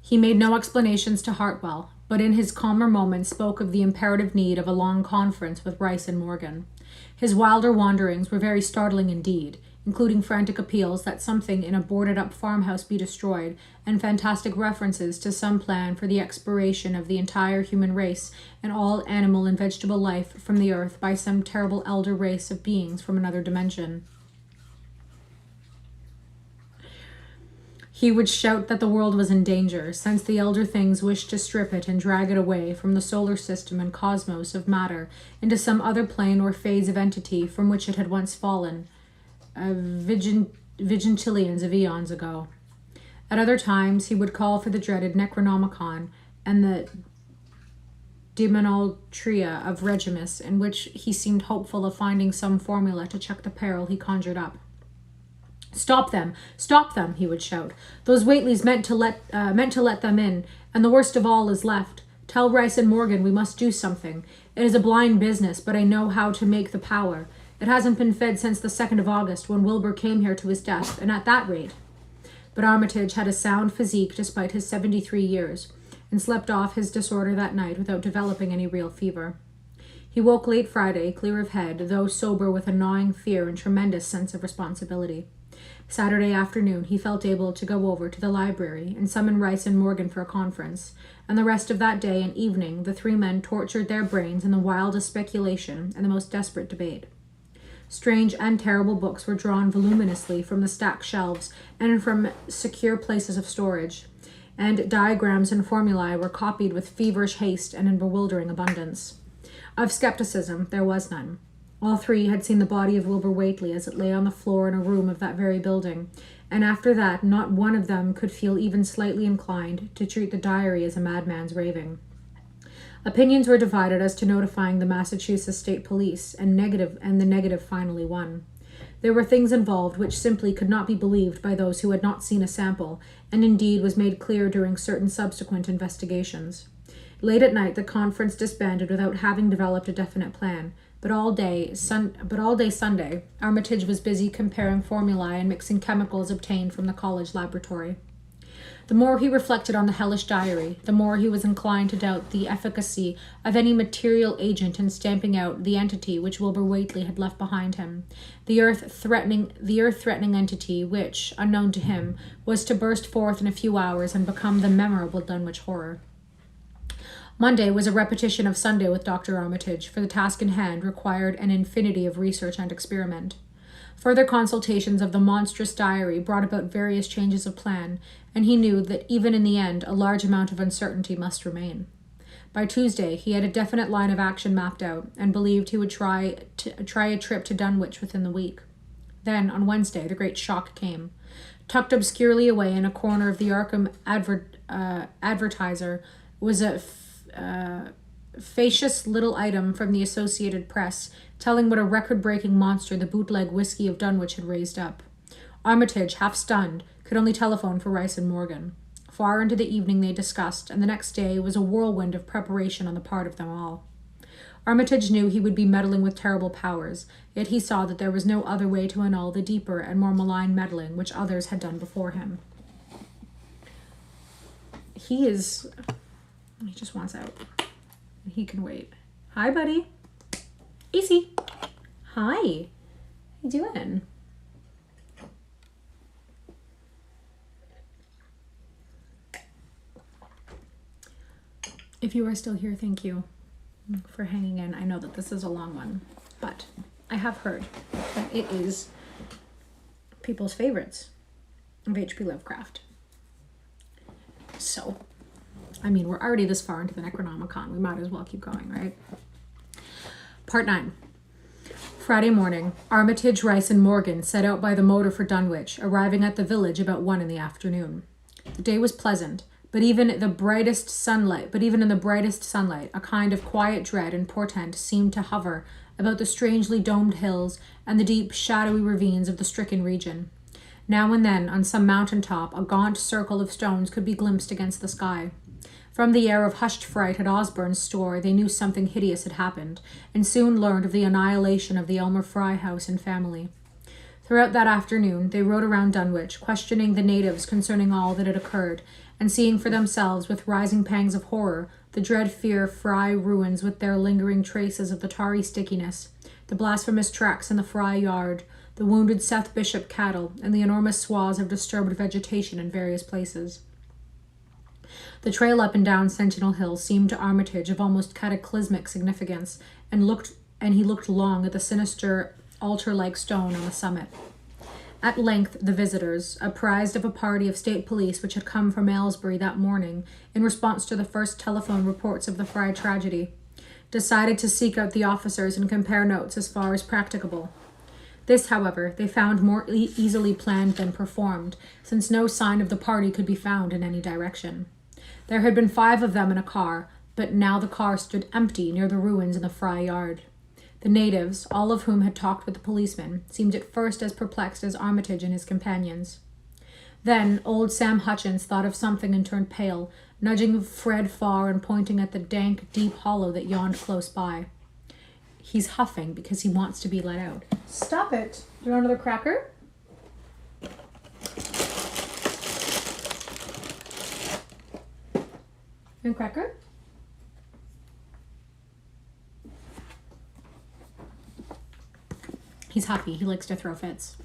He made no explanations to Hartwell, but in his calmer moments spoke of the imperative need of a long conference with Rice and Morgan. His wilder wanderings were very startling indeed, including frantic appeals that something in a boarded-up farmhouse be destroyed, and fantastic references to some plan for the expiration of the entire human race and all animal and vegetable life from the earth by some terrible elder race of beings from another dimension. He would shout that the world was in danger, since the elder things wished to strip it and drag it away from the solar system and cosmos of matter into some other plane or phase of entity from which it had once fallen, vigintillions of eons ago. At other times, he would call for the dreaded Necronomicon and the Demonotria of Regimus, in which he seemed hopeful of finding some formula to check the peril he conjured up. Stop them, he would shout. Those Whateleys meant to let them in, and the worst of all is left. Tell Rice and Morgan we must do something. It is a blind business, but I know how to make the power. It hasn't been fed since the 2nd of August, when Wilbur came here to his death, and at that rate. But Armitage had a sound physique despite his 73 years, and slept off his disorder that night without developing any real fever. He woke late Friday, clear of head, though sober with a gnawing fear and tremendous sense of responsibility. Saturday afternoon, he felt able to go over to the library and summon Rice and Morgan for a conference, and the rest of that day and evening the three men tortured their brains in the wildest speculation and the most desperate debate. Strange and terrible books were drawn voluminously from the stacked shelves and from secure places of storage, and diagrams and formulae were copied with feverish haste and in bewildering abundance. Of skepticism there was none. All three had seen the body of Wilbur Whateley as it lay on the floor in a room of that very building, and after that not one of them could feel even slightly inclined to treat the diary as a madman's raving. Opinions were divided as to notifying the Massachusetts State Police, and the negative finally won. There were things involved which simply could not be believed by those who had not seen a sample, and indeed was made clear during certain subsequent investigations. Late at night the conference disbanded without having developed a definite plan, but all day Sunday, Armitage was busy comparing formulae and mixing chemicals obtained from the college laboratory. The more he reflected on the hellish diary, the more he was inclined to doubt the efficacy of any material agent in stamping out the entity which Wilbur Whateley had left behind him, the earth-threatening entity which, unknown to him, was to burst forth in a few hours and become the memorable Dunwich horror. Monday was a repetition of Sunday with Dr. Armitage, for the task in hand required an infinity of research and experiment. Further consultations of the monstrous diary brought about various changes of plan, and he knew that even in the end a large amount of uncertainty must remain. By Tuesday he had a definite line of action mapped out, and believed he would try a trip to Dunwich within the week. Then, on Wednesday, the great shock came. Tucked obscurely away in a corner of the Arkham Advertiser was a facious little item from the Associated Press, telling what a record-breaking monster the bootleg whiskey of Dunwich had raised up. Armitage, half stunned, could only telephone for Rice and Morgan. Far into the evening they discussed, and the next day was a whirlwind of preparation on the part of them all. Armitage knew he would be meddling with terrible powers, yet he saw that there was no other way to annul the deeper and more malign meddling which others had done before him. He just wants out. He can wait. Hi, buddy. AC. Hi. How you doing? If you are still here, thank you for hanging in. I know that this is a long one, but I have heard that it is people's favorites of H.P. Lovecraft. So, I mean, we're already this far into the Necronomicon. We might as well keep going, right? Part 9. Friday morning, Armitage, Rice, and Morgan set out by the motor for Dunwich, arriving at the village about 1 p.m. The day was pleasant, but even in the brightest sunlight, a kind of quiet dread and portent seemed to hover about the strangely domed hills and the deep, shadowy ravines of the stricken region. Now and then, on some mountain top, a gaunt circle of stones could be glimpsed against the sky. From the air of hushed fright at Osborne's store, they knew something hideous had happened, and soon learned of the annihilation of the Elmer Fry house and family. Throughout that afternoon, they rode around Dunwich, questioning the natives concerning all that had occurred, and seeing for themselves, with rising pangs of horror, the dread fear Fry ruins with their lingering traces of the tarry stickiness, the blasphemous tracks in the Fry yard, the wounded Seth Bishop cattle, and the enormous swaths of disturbed vegetation in various places. The trail up and down Sentinel Hill seemed to Armitage of almost cataclysmic significance, and he looked long at the sinister altar-like stone on the summit. At length the visitors, apprised of a party of state police which had come from Aylesbury that morning in response to the first telephone reports of the Fry tragedy, decided to seek out the officers and compare notes as far as practicable. This, however, they found more easily planned than performed, since no sign of the party could be found in any direction. There had been 5 of them in a car, but now the car stood empty near the ruins in the Fry yard. The natives, all of whom had talked with the policeman, seemed at first as perplexed as Armitage and his companions. Then old Sam Hutchins thought of something and turned pale, nudging Fred far and pointing at the dank, deep hollow that yawned close by. He's huffing because he wants to be let out. Stop it. Do you want another cracker? And cracker? He's huffy. He likes to throw fits.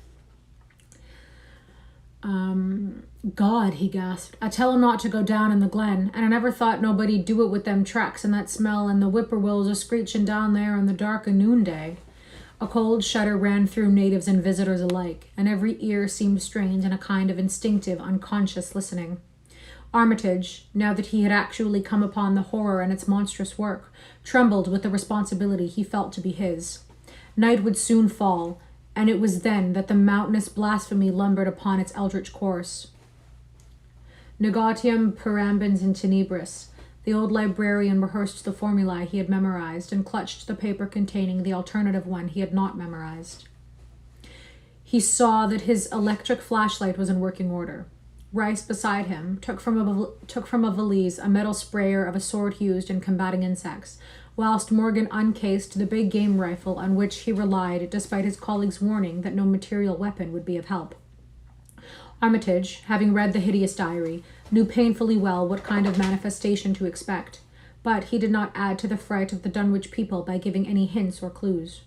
God, he gasped. I tell him not to go down in the glen, and I never thought nobody'd do it with them tracks and that smell and the whippoorwills a-screeching down there in the dark of noonday. A cold shudder ran through natives and visitors alike, and every ear seemed strained in a kind of instinctive, unconscious listening. Armitage, now that he had actually come upon the horror and its monstrous work, trembled with the responsibility he felt to be his. Night would soon fall, and it was then that the mountainous blasphemy lumbered upon its eldritch course. Negatium perambens in tenebris. The old librarian rehearsed the formulae he had memorized and clutched the paper containing the alternative one he had not memorized. He saw that his electric flashlight was in working order. Rice, beside him, took from a valise a metal sprayer of a sort used in combating insects, whilst Morgan uncased the big game rifle on which he relied despite his colleague's warning that no material weapon would be of help. Armitage, having read the hideous diary, knew painfully well what kind of manifestation to expect, but he did not add to the fright of the Dunwich people by giving any hints or clues.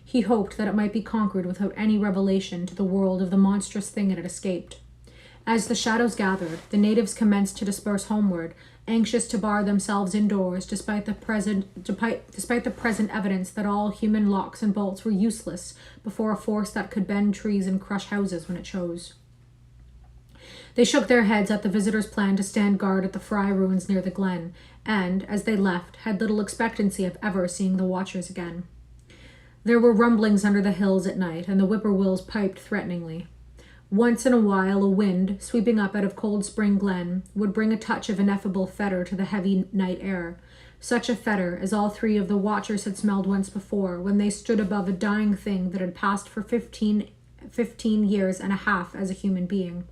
He hoped that it might be conquered without any revelation to the world of the monstrous thing it had escaped. As the shadows gathered, the natives commenced to disperse homeward, anxious to bar themselves indoors despite the present evidence that all human locks and bolts were useless before a force that could bend trees and crush houses when it chose. They shook their heads at the visitors' plan to stand guard at the Fry ruins near the glen, and, as they left, had little expectancy of ever seeing the watchers again. There were rumblings under the hills at night, and the whippoorwills piped threateningly. Once in a while a wind, sweeping up out of Cold Spring Glen, would bring a touch of ineffable fetor to the heavy night air, such a fetor as all three of the watchers had smelled once before when they stood above a dying thing that had passed for 15 years and a half as a human being.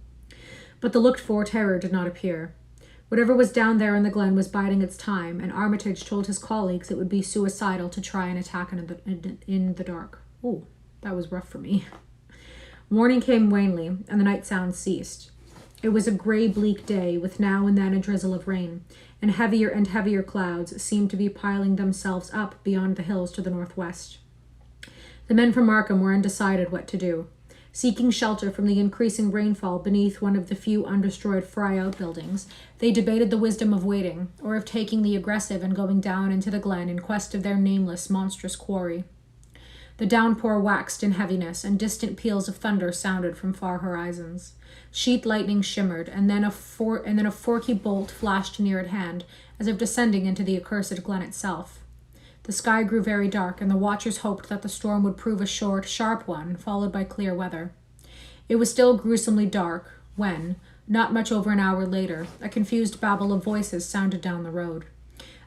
But the looked-for terror did not appear. Whatever was down there in the glen was biding its time, and Armitage told his colleagues it would be suicidal to try and attack in the dark. Ooh, that was rough for me. Morning came wanly, and the night sounds ceased. It was a gray, bleak day, with now and then a drizzle of rain, and heavier clouds seemed to be piling themselves up beyond the hills to the northwest. The men from Markham were undecided what to do. Seeking shelter from the increasing rainfall beneath one of the few undestroyed Fry outbuildings, they debated the wisdom of waiting, or of taking the aggressive and going down into the glen in quest of their nameless, monstrous quarry. The downpour waxed in heaviness, and distant peals of thunder sounded from far horizons. Sheet lightning shimmered, and then a forky bolt flashed near at hand, as if descending into the accursed glen itself. The sky grew very dark, and the watchers hoped that the storm would prove a short, sharp one, followed by clear weather. It was still gruesomely dark when, not much over an hour later, a confused babble of voices sounded down the road.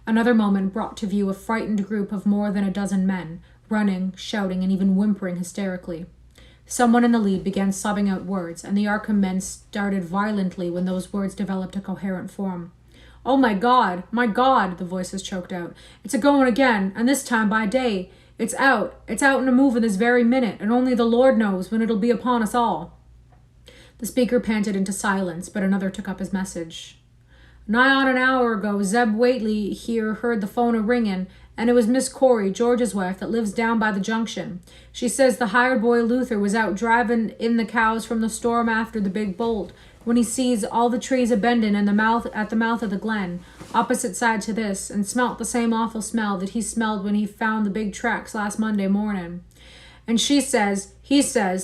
Another moment brought to view a frightened group of more than a dozen men, running, shouting, and even whimpering hysterically. Someone in the lead began sobbing out words, and the Arkham men started violently when those words developed a coherent form. "Oh, my God, the voices choked out. "It's a-going again, and this time by day. It's out and a-moving this very minute, and only the Lord knows when it'll be upon us all." The speaker panted into silence, but another took up his message. "Nigh on an hour ago, Zeb Whateley here heard the phone a-ringing, and it was Miss Corey, George's wife, that lives down by the junction. She says the hired boy Luther was out driving in the cows from the storm after the big bolt, when he sees all the trees a-bending at the mouth of the glen, opposite side to this, and smelt the same awful smell that he smelled when he found the big tracks last Monday morning. And he says,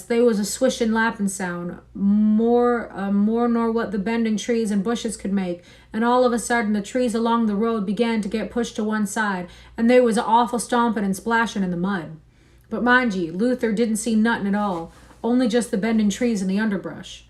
they was a swishing lapping sound, more nor what the bending trees and bushes could make, and all of a sudden the trees along the road began to get pushed to one side, and they was a awful stomping and splashing in the mud. But mind ye, Luther didn't see nothin' at all, only just the bending trees and the underbrush.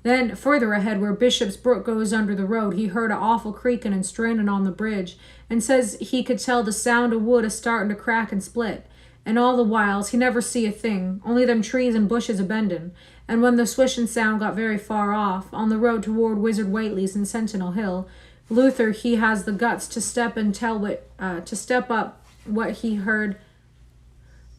Then, further ahead where Bishop's Brook goes under the road, he heard a awful creaking and straining on the bridge, and says he could tell the sound of wood a-starting to crack and split. And all the whiles he never see a thing, only them trees and bushes a-bending. And when the swishin' sound got very far off, on the road toward Wizard Whateley's in Sentinel Hill, Luther he has the guts to step up what he heard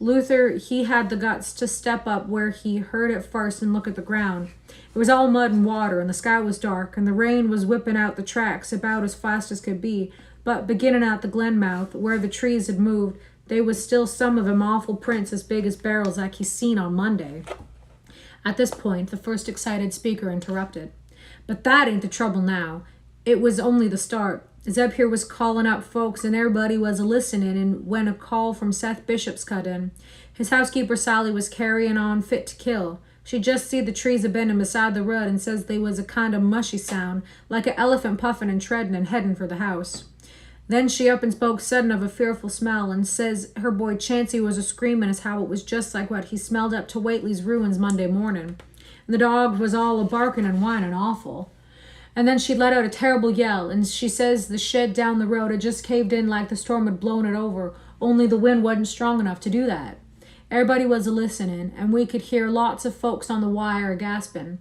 Luther, he had the guts to step up where he heard it first and look at the ground. It was all mud and water, and the sky was dark, and the rain was whipping out the tracks about as fast as could be. But beginning at the glen mouth, where the trees had moved, they was still some of 'em awful prints as big as barrels like he seen on Monday. At this point, the first excited speaker interrupted. But that ain't the trouble now. It was only the start. Zeb here was calling up folks and everybody was a-listening, and when a call from Seth Bishop's cut in. His housekeeper Sally was carrying on fit to kill. She just see the trees a-bending beside the road and says they was a kind of mushy sound, like a elephant puffing and treading and heading for the house. Then she up and spoke sudden of a fearful smell, and says her boy Chancey was a-screaming as how it was just like what he smelled up to Whateley's ruins Monday morning. And the dog was all a-barking and whining awful. And then she let out a terrible yell, and she says the shed down the road had just caved in like the storm had blown it over, only the wind wasn't strong enough to do that. Everybody was a-listening, and we could hear lots of folks on the wire a-gasping.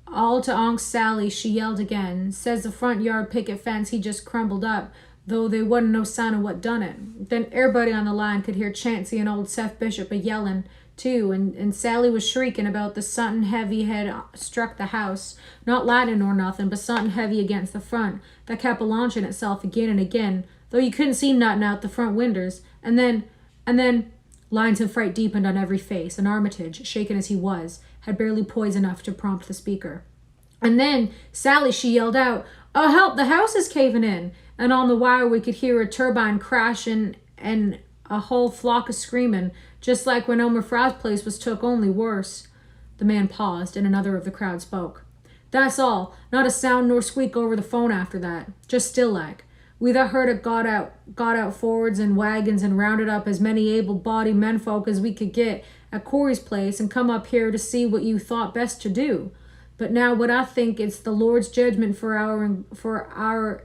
All to Aunt Sally she yelled again, says the front yard picket fence he just crumbled up, though they wasn't no sign of what done it. Then everybody on the line could hear Chancey and old Seth Bishop a-yelling, too, and Sally was shrieking about the something heavy had struck the house. Not lightning or nothing, but something heavy against the front that kept launching itself again and again, though you couldn't see nothing out the front winders. And then, lines of fright deepened on every face, and Armitage, shaken as he was, had barely poise enough to prompt the speaker. And then Sally, she yelled out, "Oh, help, the house is caving in!" And on the wire we could hear a turbine crashing and a whole flock of screaming, just like when Elmer Fry's place was took, only worse. The man paused, and another of the crowd spoke. That's all. Not a sound nor squeak over the phone after that. Just still like. We that heard it got out forwards in wagons and rounded up as many able-bodied menfolk as we could get at Corey's place and come up here to see what you thought best to do. But now what I think it's the Lord's judgment for our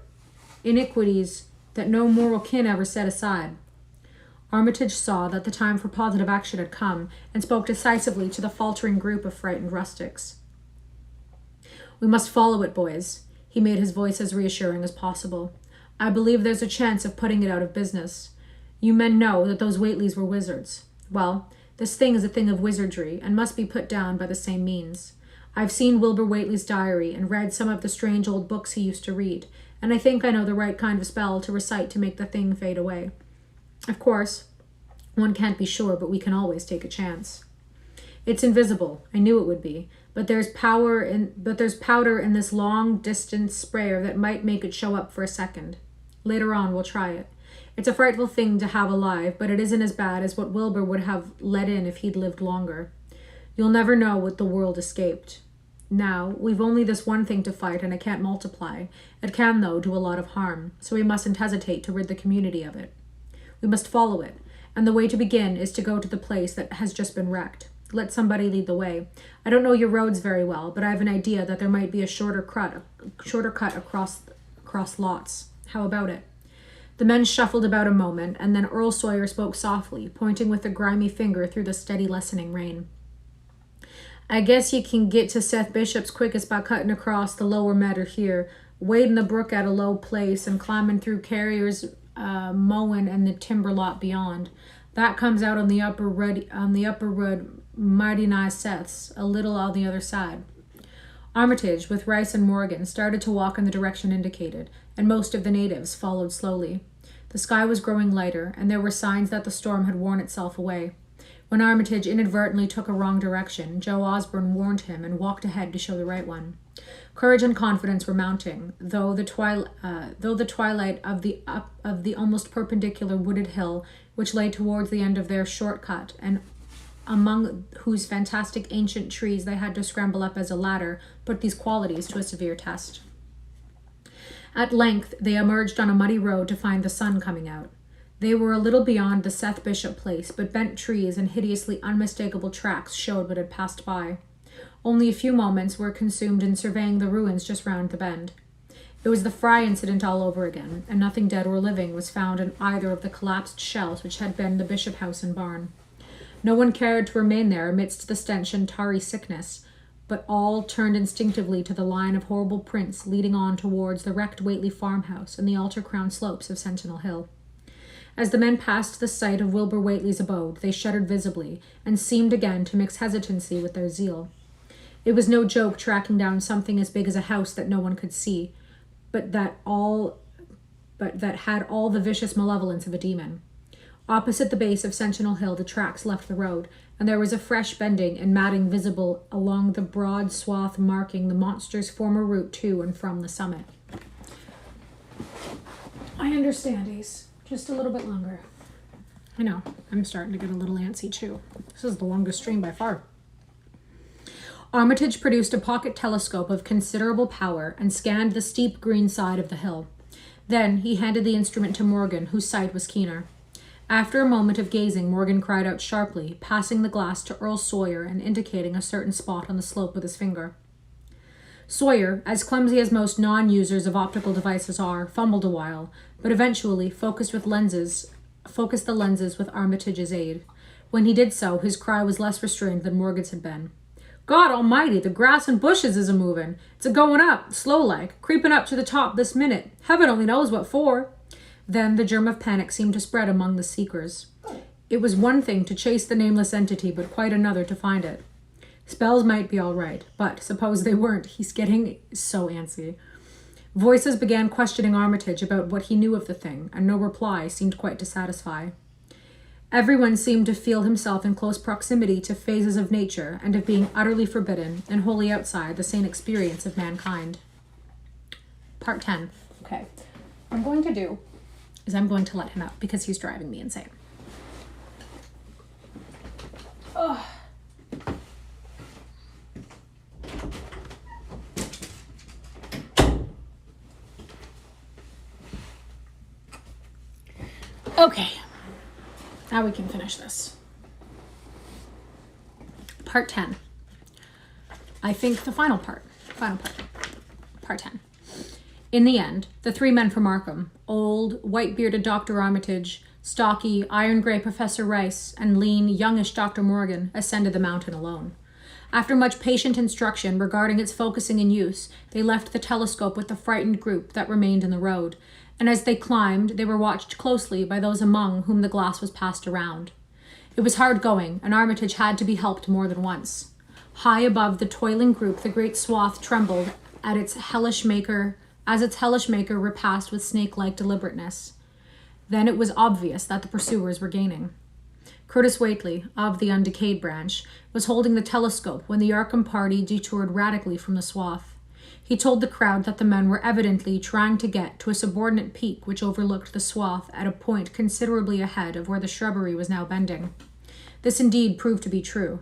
iniquities that no moral kin ever set aside. Armitage saw that the time for positive action had come, and spoke decisively to the faltering group of frightened rustics. We must follow it, boys. He made his voice as reassuring as possible. I believe there's a chance of putting it out of business. You men know that those Whateleys were wizards. Well, this thing is a thing of wizardry, and must be put down by the same means. I've seen Wilbur Whateley's diary, and read some of the strange old books he used to read, and I think I know the right kind of spell to recite to make the thing fade away. Of course, one can't be sure, but we can always take a chance. It's invisible. I knew it would be, but there's powder in this long-distance sprayer that might make it show up for a second. Later on, we'll try it. It's a frightful thing to have alive, but it isn't as bad as what Wilbur would have let in if he'd lived longer. You'll never know what the world escaped. Now, we've only this one thing to fight, and it can't multiply. It can, though, do a lot of harm, so we mustn't hesitate to rid the community of it. We must follow it, and the way to begin is to go to the place that has just been wrecked. Let somebody lead the way. I don't know your roads very well, but I have an idea that there might be a shorter cut across lots. How about it? The men shuffled about a moment, and then Earl Sawyer spoke softly, pointing with a grimy finger through the steady lessening rain. I guess you can get to Seth Bishop's quickest by cutting across the lower meadow here, wading the brook at a low place, and climbing through Carrier's mowing and the timber lot beyond. That comes out on the upper road, mighty nigh Seth's, a little on the other side. Armitage, with Rice and Morgan, started to walk in the direction indicated, and most of the natives followed slowly. The sky was growing lighter, and there were signs that the storm had worn itself away. When Armitage inadvertently took a wrong direction, Joe Osborne warned him and walked ahead to show the right one. Courage and confidence were mounting, though the twilight of the almost perpendicular wooded hill, which lay towards the end of their shortcut, and among whose fantastic ancient trees they had to scramble up as a ladder, put these qualities to a severe test. At length, they emerged on a muddy road to find the sun coming out. They were a little beyond the Seth Bishop place, but bent trees and hideously unmistakable tracks showed what had passed by. Only a few moments were consumed in surveying the ruins just round the bend. It was the Fry incident all over again, and nothing dead or living was found in either of the collapsed shells which had been the Bishop house and barn. No one cared to remain there amidst the stench and tarry sickness, but all turned instinctively to the line of horrible prints leading on towards the wrecked Whateley farmhouse and the altar-crowned slopes of Sentinel Hill. As the men passed the site of Wilbur Whateley's abode, they shuddered visibly, and seemed again to mix hesitancy with their zeal. It was no joke tracking down something as big as a house that no one could see, but that had all the vicious malevolence of a demon. Opposite the base of Sentinel Hill, the tracks left the road, and there was a fresh bending and matting visible along the broad swath marking the monster's former route to and from the summit. I understand, Ace. Just a little bit longer. I know. I'm starting to get a little antsy, too. This is the longest stream by far. Armitage produced a pocket telescope of considerable power and scanned the steep green side of the hill. Then he handed the instrument to Morgan, whose sight was keener. After a moment of gazing, Morgan cried out sharply, passing the glass to Earl Sawyer and indicating a certain spot on the slope with his finger. Sawyer, as clumsy as most non-users of optical devices are, fumbled a while, but eventually focused the lenses with Armitage's aid. When he did so, his cry was less restrained than Morgan's had been. God almighty, the grass and bushes is a-moving. It's a-going up, slow-like, creeping up to the top this minute. Heaven only knows what for. Then the germ of panic seemed to spread among the seekers. It was one thing to chase the nameless entity, but quite another to find it. Spells might be all right, but suppose they weren't. He's getting so antsy. Voices began questioning Armitage about what he knew of the thing, and no reply seemed quite to satisfy. Everyone seemed to feel himself in close proximity to phases of nature and of being utterly forbidden and wholly outside the sane experience of mankind. Part 10. Okay. What I'm going to do is I'm going to let him out because he's driving me insane. Ugh. Okay, now we can finish this. Part 10. I think the final part. Part 10. In the end, the three men from Arkham, old, white-bearded Dr. Armitage, stocky, iron-gray Professor Rice, and lean, youngish Dr. Morgan, ascended the mountain alone. After much patient instruction regarding its focusing and use, they left the telescope with the frightened group that remained in the road, and as they climbed, they were watched closely by those among whom the glass was passed around. It was hard going, and Armitage had to be helped more than once. High above the toiling group, the great swath trembled as its hellish maker repassed with snake-like deliberateness. Then it was obvious that the pursuers were gaining. Curtis Whateley, of the undecayed branch, was holding the telescope when the Arkham party detoured radically from the swath. He told the crowd that the men were evidently trying to get to a subordinate peak which overlooked the swath at a point considerably ahead of where the shrubbery was now bending. This indeed proved to be true,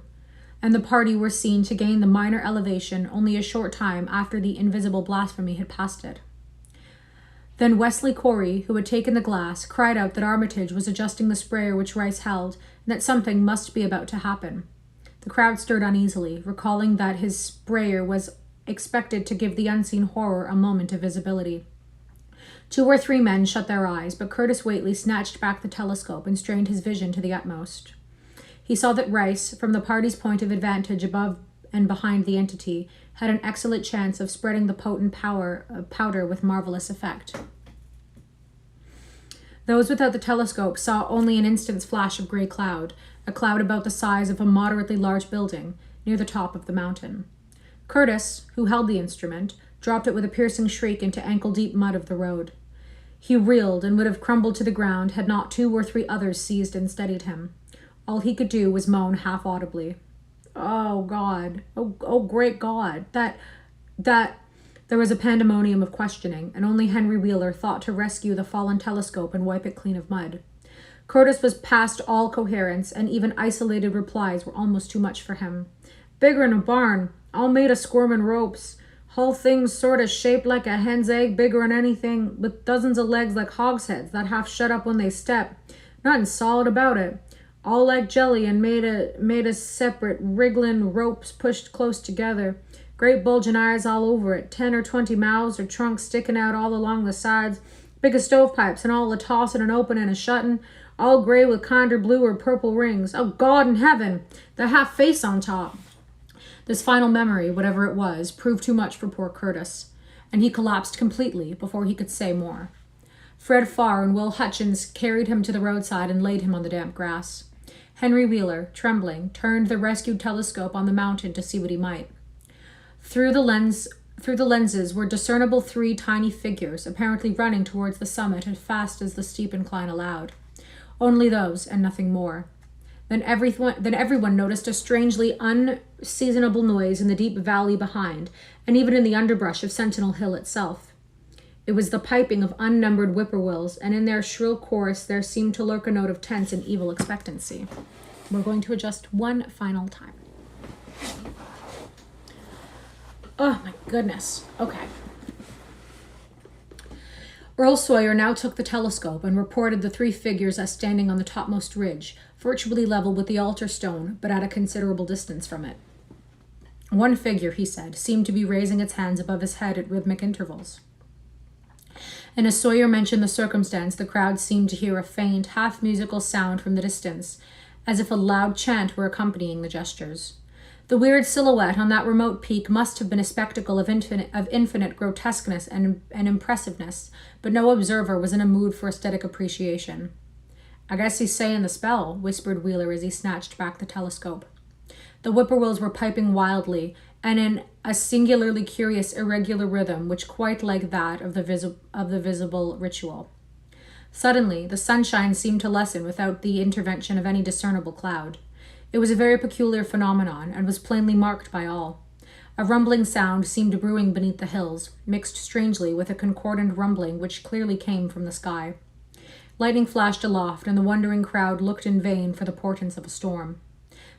and the party were seen to gain the minor elevation only a short time after the invisible blasphemy had passed it. Then Wesley Corey, who had taken the glass, cried out that Armitage was adjusting the sprayer which Rice held, and that something must be about to happen. The crowd stirred uneasily, recalling that his sprayer was expected to give the unseen horror a moment of visibility. 2 or 3 men shut their eyes, but Curtis Whateley snatched back the telescope and strained his vision to the utmost. He saw that Rice, from the party's point of advantage above and behind the entity, had an excellent chance of spreading the potent powder with marvelous effect. Those without the telescope saw only an instant's flash of gray cloud, a cloud about the size of a moderately large building, near the top of the mountain. Curtis, who held the instrument, dropped it with a piercing shriek into ankle-deep mud of the road. He reeled and would have crumbled to the ground had not 2 or 3 others seized and steadied him. All he could do was moan half-audibly. Oh, God. Oh, great God. That... There was a pandemonium of questioning, and only Henry Wheeler thought to rescue the fallen telescope and wipe it clean of mud. Curtis was past all coherence, and even isolated replies were almost too much for him. Bigger'n a barn. All made of squirmin' ropes. Whole thing's sort of shaped like a hen's egg, bigger'n anything, with dozens of legs like hogsheads that half shut up when they step. Nothing solid about it. All like jelly and made of separate, wriggling ropes pushed close together. Great bulging eyes all over it. 10 or 20 mouths or trunks sticking out all along the sides. Big as stovepipes and all a tossin' and openin' and shuttin'. All gray with kinder blue or purple rings. Oh, God in heaven! The half face on top. This final memory, whatever it was, proved too much for poor Curtis, and he collapsed completely before he could say more. Fred Farr and Will Hutchins carried him to the roadside and laid him on the damp grass. Henry Wheeler, trembling, turned the rescued telescope on the mountain to see what he might. Through the lenses were discernible 3 tiny figures, apparently running towards the summit as fast as the steep incline allowed. Only those, and nothing more. Then everyone noticed a strangely unseasonable noise in the deep valley behind, and even in the underbrush of Sentinel Hill itself. It was the piping of unnumbered whippoorwills, and in their shrill chorus there seemed to lurk a note of tense and evil expectancy. We're going to adjust one final time. Oh my goodness. Okay. Earl Sawyer now took the telescope and reported the 3 figures as standing on the topmost ridge, virtually level with the altar stone, but at a considerable distance from it. One figure, he said, seemed to be raising its hands above his head at rhythmic intervals. And as Sawyer mentioned the circumstance, the crowd seemed to hear a faint, half-musical sound from the distance, as if a loud chant were accompanying the gestures. The weird silhouette on that remote peak must have been a spectacle of infinite grotesqueness and impressiveness, but no observer was in a mood for aesthetic appreciation. "I guess he's saying the spell," whispered Wheeler as he snatched back the telescope. The whippoorwills were piping wildly, and in a singularly curious, irregular rhythm, which quite like that of the visible ritual. Suddenly, the sunshine seemed to lessen without the intervention of any discernible cloud. It was a very peculiar phenomenon, and was plainly marked by all. A rumbling sound seemed brewing beneath the hills, mixed strangely with a concordant rumbling which clearly came from the sky. Lightning flashed aloft, and the wondering crowd looked in vain for the portents of a storm.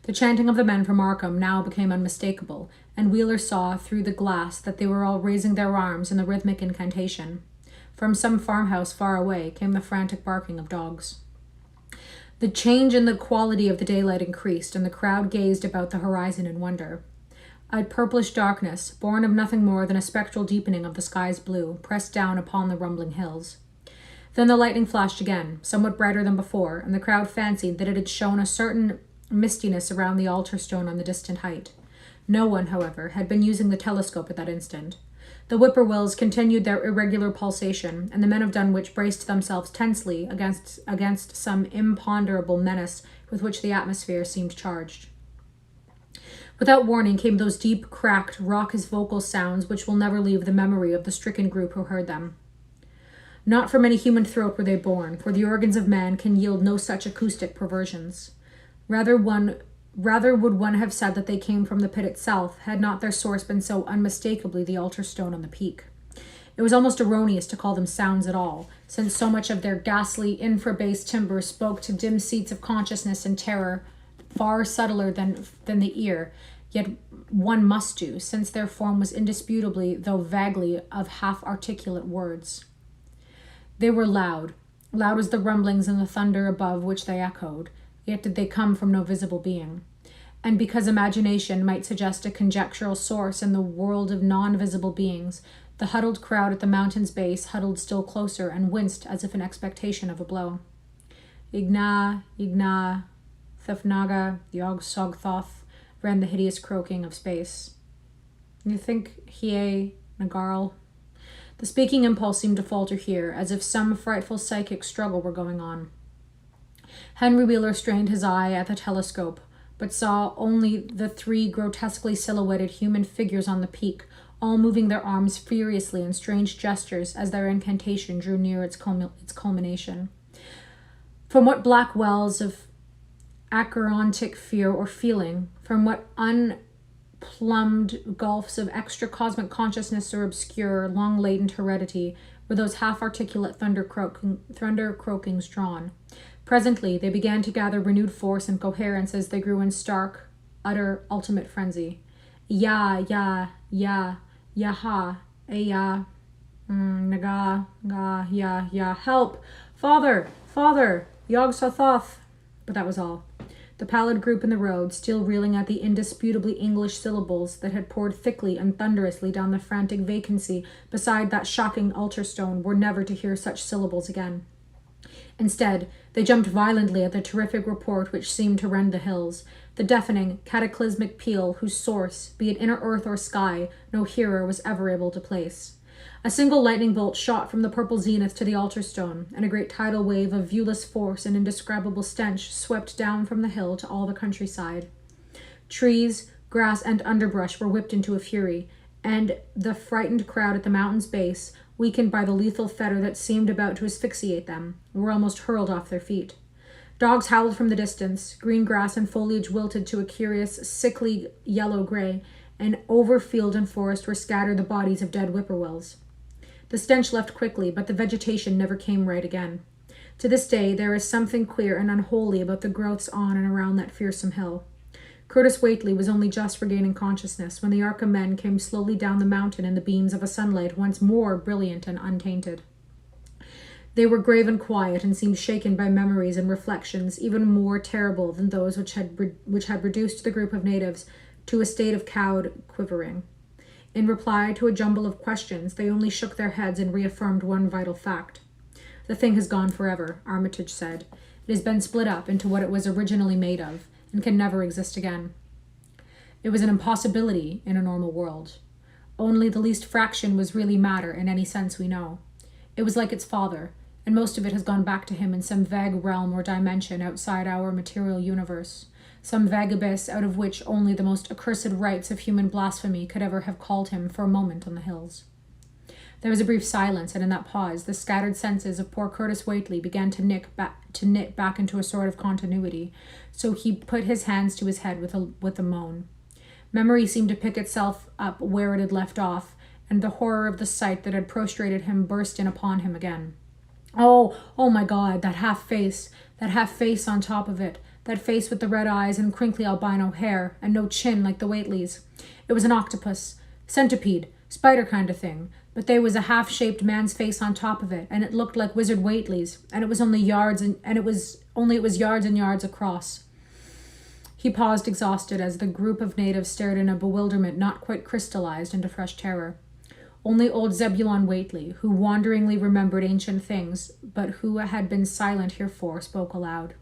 The chanting of the men from Markham now became unmistakable, and Wheeler saw through the glass that they were all raising their arms in the rhythmic incantation. From some farmhouse far away came the frantic barking of dogs. The change in the quality of the daylight increased, and the crowd gazed about the horizon in wonder. A purplish darkness, born of nothing more than a spectral deepening of the sky's blue, pressed down upon the rumbling hills. Then the lightning flashed again, somewhat brighter than before, and the crowd fancied that it had shown a certain mistiness around the altar stone on the distant height. No one, however, had been using the telescope at that instant. The whippoorwills continued their irregular pulsation, and the men of Dunwich braced themselves tensely against some imponderable menace with which the atmosphere seemed charged. Without warning came those deep, cracked, raucous vocal sounds which will never leave the memory of the stricken group who heard them. Not from any human throat were they born, for the organs of man can yield no such acoustic perversions. Rather would one have said that they came from the pit itself, had not their source been so unmistakably the altar stone on the peak. It was almost erroneous to call them sounds at all, since so much of their ghastly infra-bass timbre spoke to dim seats of consciousness and terror, far subtler than the ear, yet one must do, since their form was indisputably, though vaguely, of half-articulate words. They were loud as the rumblings and the thunder above which they echoed, yet did they come from no visible being. And because imagination might suggest a conjectural source in the world of non-visible beings, the huddled crowd at the mountain's base huddled still closer and winced as if in expectation of a blow. Igna, Thefnaga, Yog Sogthoth, ran the hideous croaking of space. You think Hie, Nagarl? The speaking impulse seemed to falter here, as if some frightful psychic struggle were going on. Henry Wheeler strained his eye at the telescope, but saw only the 3 grotesquely silhouetted human figures on the peak, all moving their arms furiously in strange gestures as their incantation drew near its culmination. From what black wells of acherontic fear or feeling, from what unplumbed gulfs of extra-cosmic consciousness or obscure, long-latent heredity were those half-articulate thunder croakings drawn? Presently, they began to gather renewed force and coherence as they grew in stark, utter, ultimate frenzy. Ya, yaha, eya, naga, ga, ya, help! Father! Yog Sothoth! But that was all. The pallid group in the road, still reeling at the indisputably English syllables that had poured thickly and thunderously down the frantic vacancy beside that shocking altar stone, were never to hear such syllables again. Instead, they jumped violently at the terrific report which seemed to rend the hills, the deafening, cataclysmic peal whose source, be it inner earth or sky, no hearer was ever able to place. A single lightning bolt shot from the purple zenith to the altar stone, and a great tidal wave of viewless force and indescribable stench swept down from the hill to all the countryside. Trees, grass, and underbrush were whipped into a fury, and the frightened crowd at the mountain's base, weakened by the lethal fetter that seemed about to asphyxiate them, were almost hurled off their feet. Dogs howled from the distance, green grass and foliage wilted to a curious, sickly yellow-gray, and over field and forest were scattered the bodies of dead whippoorwills. The stench left quickly, but the vegetation never came right again. To this day, there is something queer and unholy about the growths on and around that fearsome hill. Curtis Whateley was only just regaining consciousness when the arc of men came slowly down the mountain in the beams of a sunlight once more brilliant and untainted. They were grave and quiet, and seemed shaken by memories and reflections even more terrible than those which had reduced the group of natives to a state of cowed quivering. In reply to a jumble of questions, they only shook their heads and reaffirmed one vital fact. "The thing has gone forever," Armitage said. "It has been split up into what it was originally made of, and can never exist again." It was an impossibility in a normal world. Only the least fraction was really matter in any sense we know. It was like its father, and most of it has gone back to him in some vague realm or dimension outside our material universe, some vague abyss out of which only the most accursed rites of human blasphemy could ever have called him for a moment on the hills. There was a brief silence, and in that pause, the scattered senses of poor Curtis Whateley began to knit back into a sort of continuity, so he put his hands to his head with a moan. Memory seemed to pick itself up where it had left off, and the horror of the sight that had prostrated him burst in upon him again. Oh my God, that half face on top of it, that face with the red eyes and crinkly albino hair, and no chin like the Whateleys. It was an octopus, centipede, spider kind of thing, but there was a half-shaped man's face on top of it, and it looked like Wizard Whately's, and it was only yards and yards across. He paused exhausted as the group of natives stared in a bewilderment not quite crystallized into fresh terror. Only old Zebulon Whateley, who wanderingly remembered ancient things, but who had been silent heretofore, spoke aloud.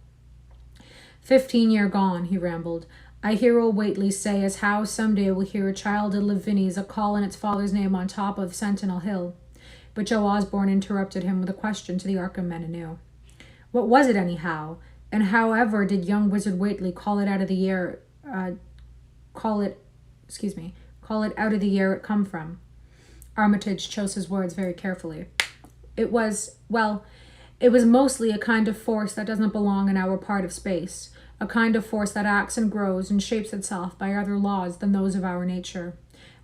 15 year gone, he rambled. I hear old Whateley say as how someday we'll hear a child of Lavinies a callin' its father's name on top of Sentinel Hill. But Joe Osborne interrupted him with a question to the Arkham men anew. What was it anyhow? And however did young Wizard Whateley call it out of the air it out of the air it come from? Armitage chose his words very carefully. It was mostly a kind of force that doesn't belong in our part of space, a kind of force that acts and grows and shapes itself by other laws than those of our nature.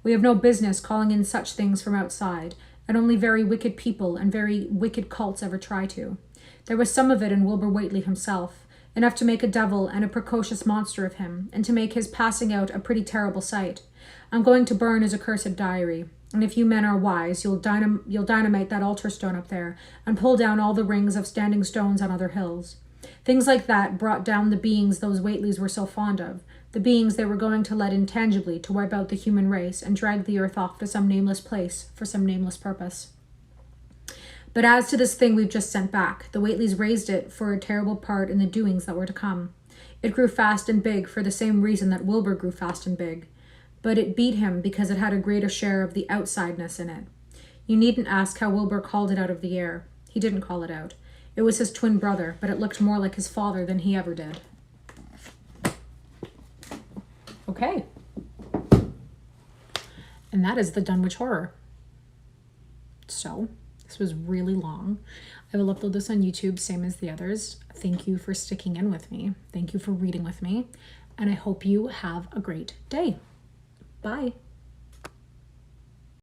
We have no business calling in such things from outside, and only very wicked people and very wicked cults ever try to. There was some of it in Wilbur Whateley himself, enough to make a devil and a precocious monster of him, and to make his passing out a pretty terrible sight. I'm going to burn his accursed diary, and if you men are wise, you'll dynamite that altar stone up there, and pull down all the rings of standing stones on other hills. Things like that brought down the beings those Whateleys were so fond of, the beings they were going to let intangibly to wipe out the human race and drag the earth off to some nameless place for some nameless purpose. But as to this thing we've just sent back, the Whateleys raised it for a terrible part in the doings that were to come. It grew fast and big for the same reason that Wilbur grew fast and big. But it beat him because it had a greater share of the outsideness in it. You needn't ask how Wilbur called it out of the air. He didn't call it out. It was his twin brother, but it looked more like his father than he ever did. Okay. And that is the Dunwich Horror. So, this was really long. I will upload this on YouTube, same as the others. Thank you for sticking in with me. Thank you for reading with me. And I hope you have a great day. Bye.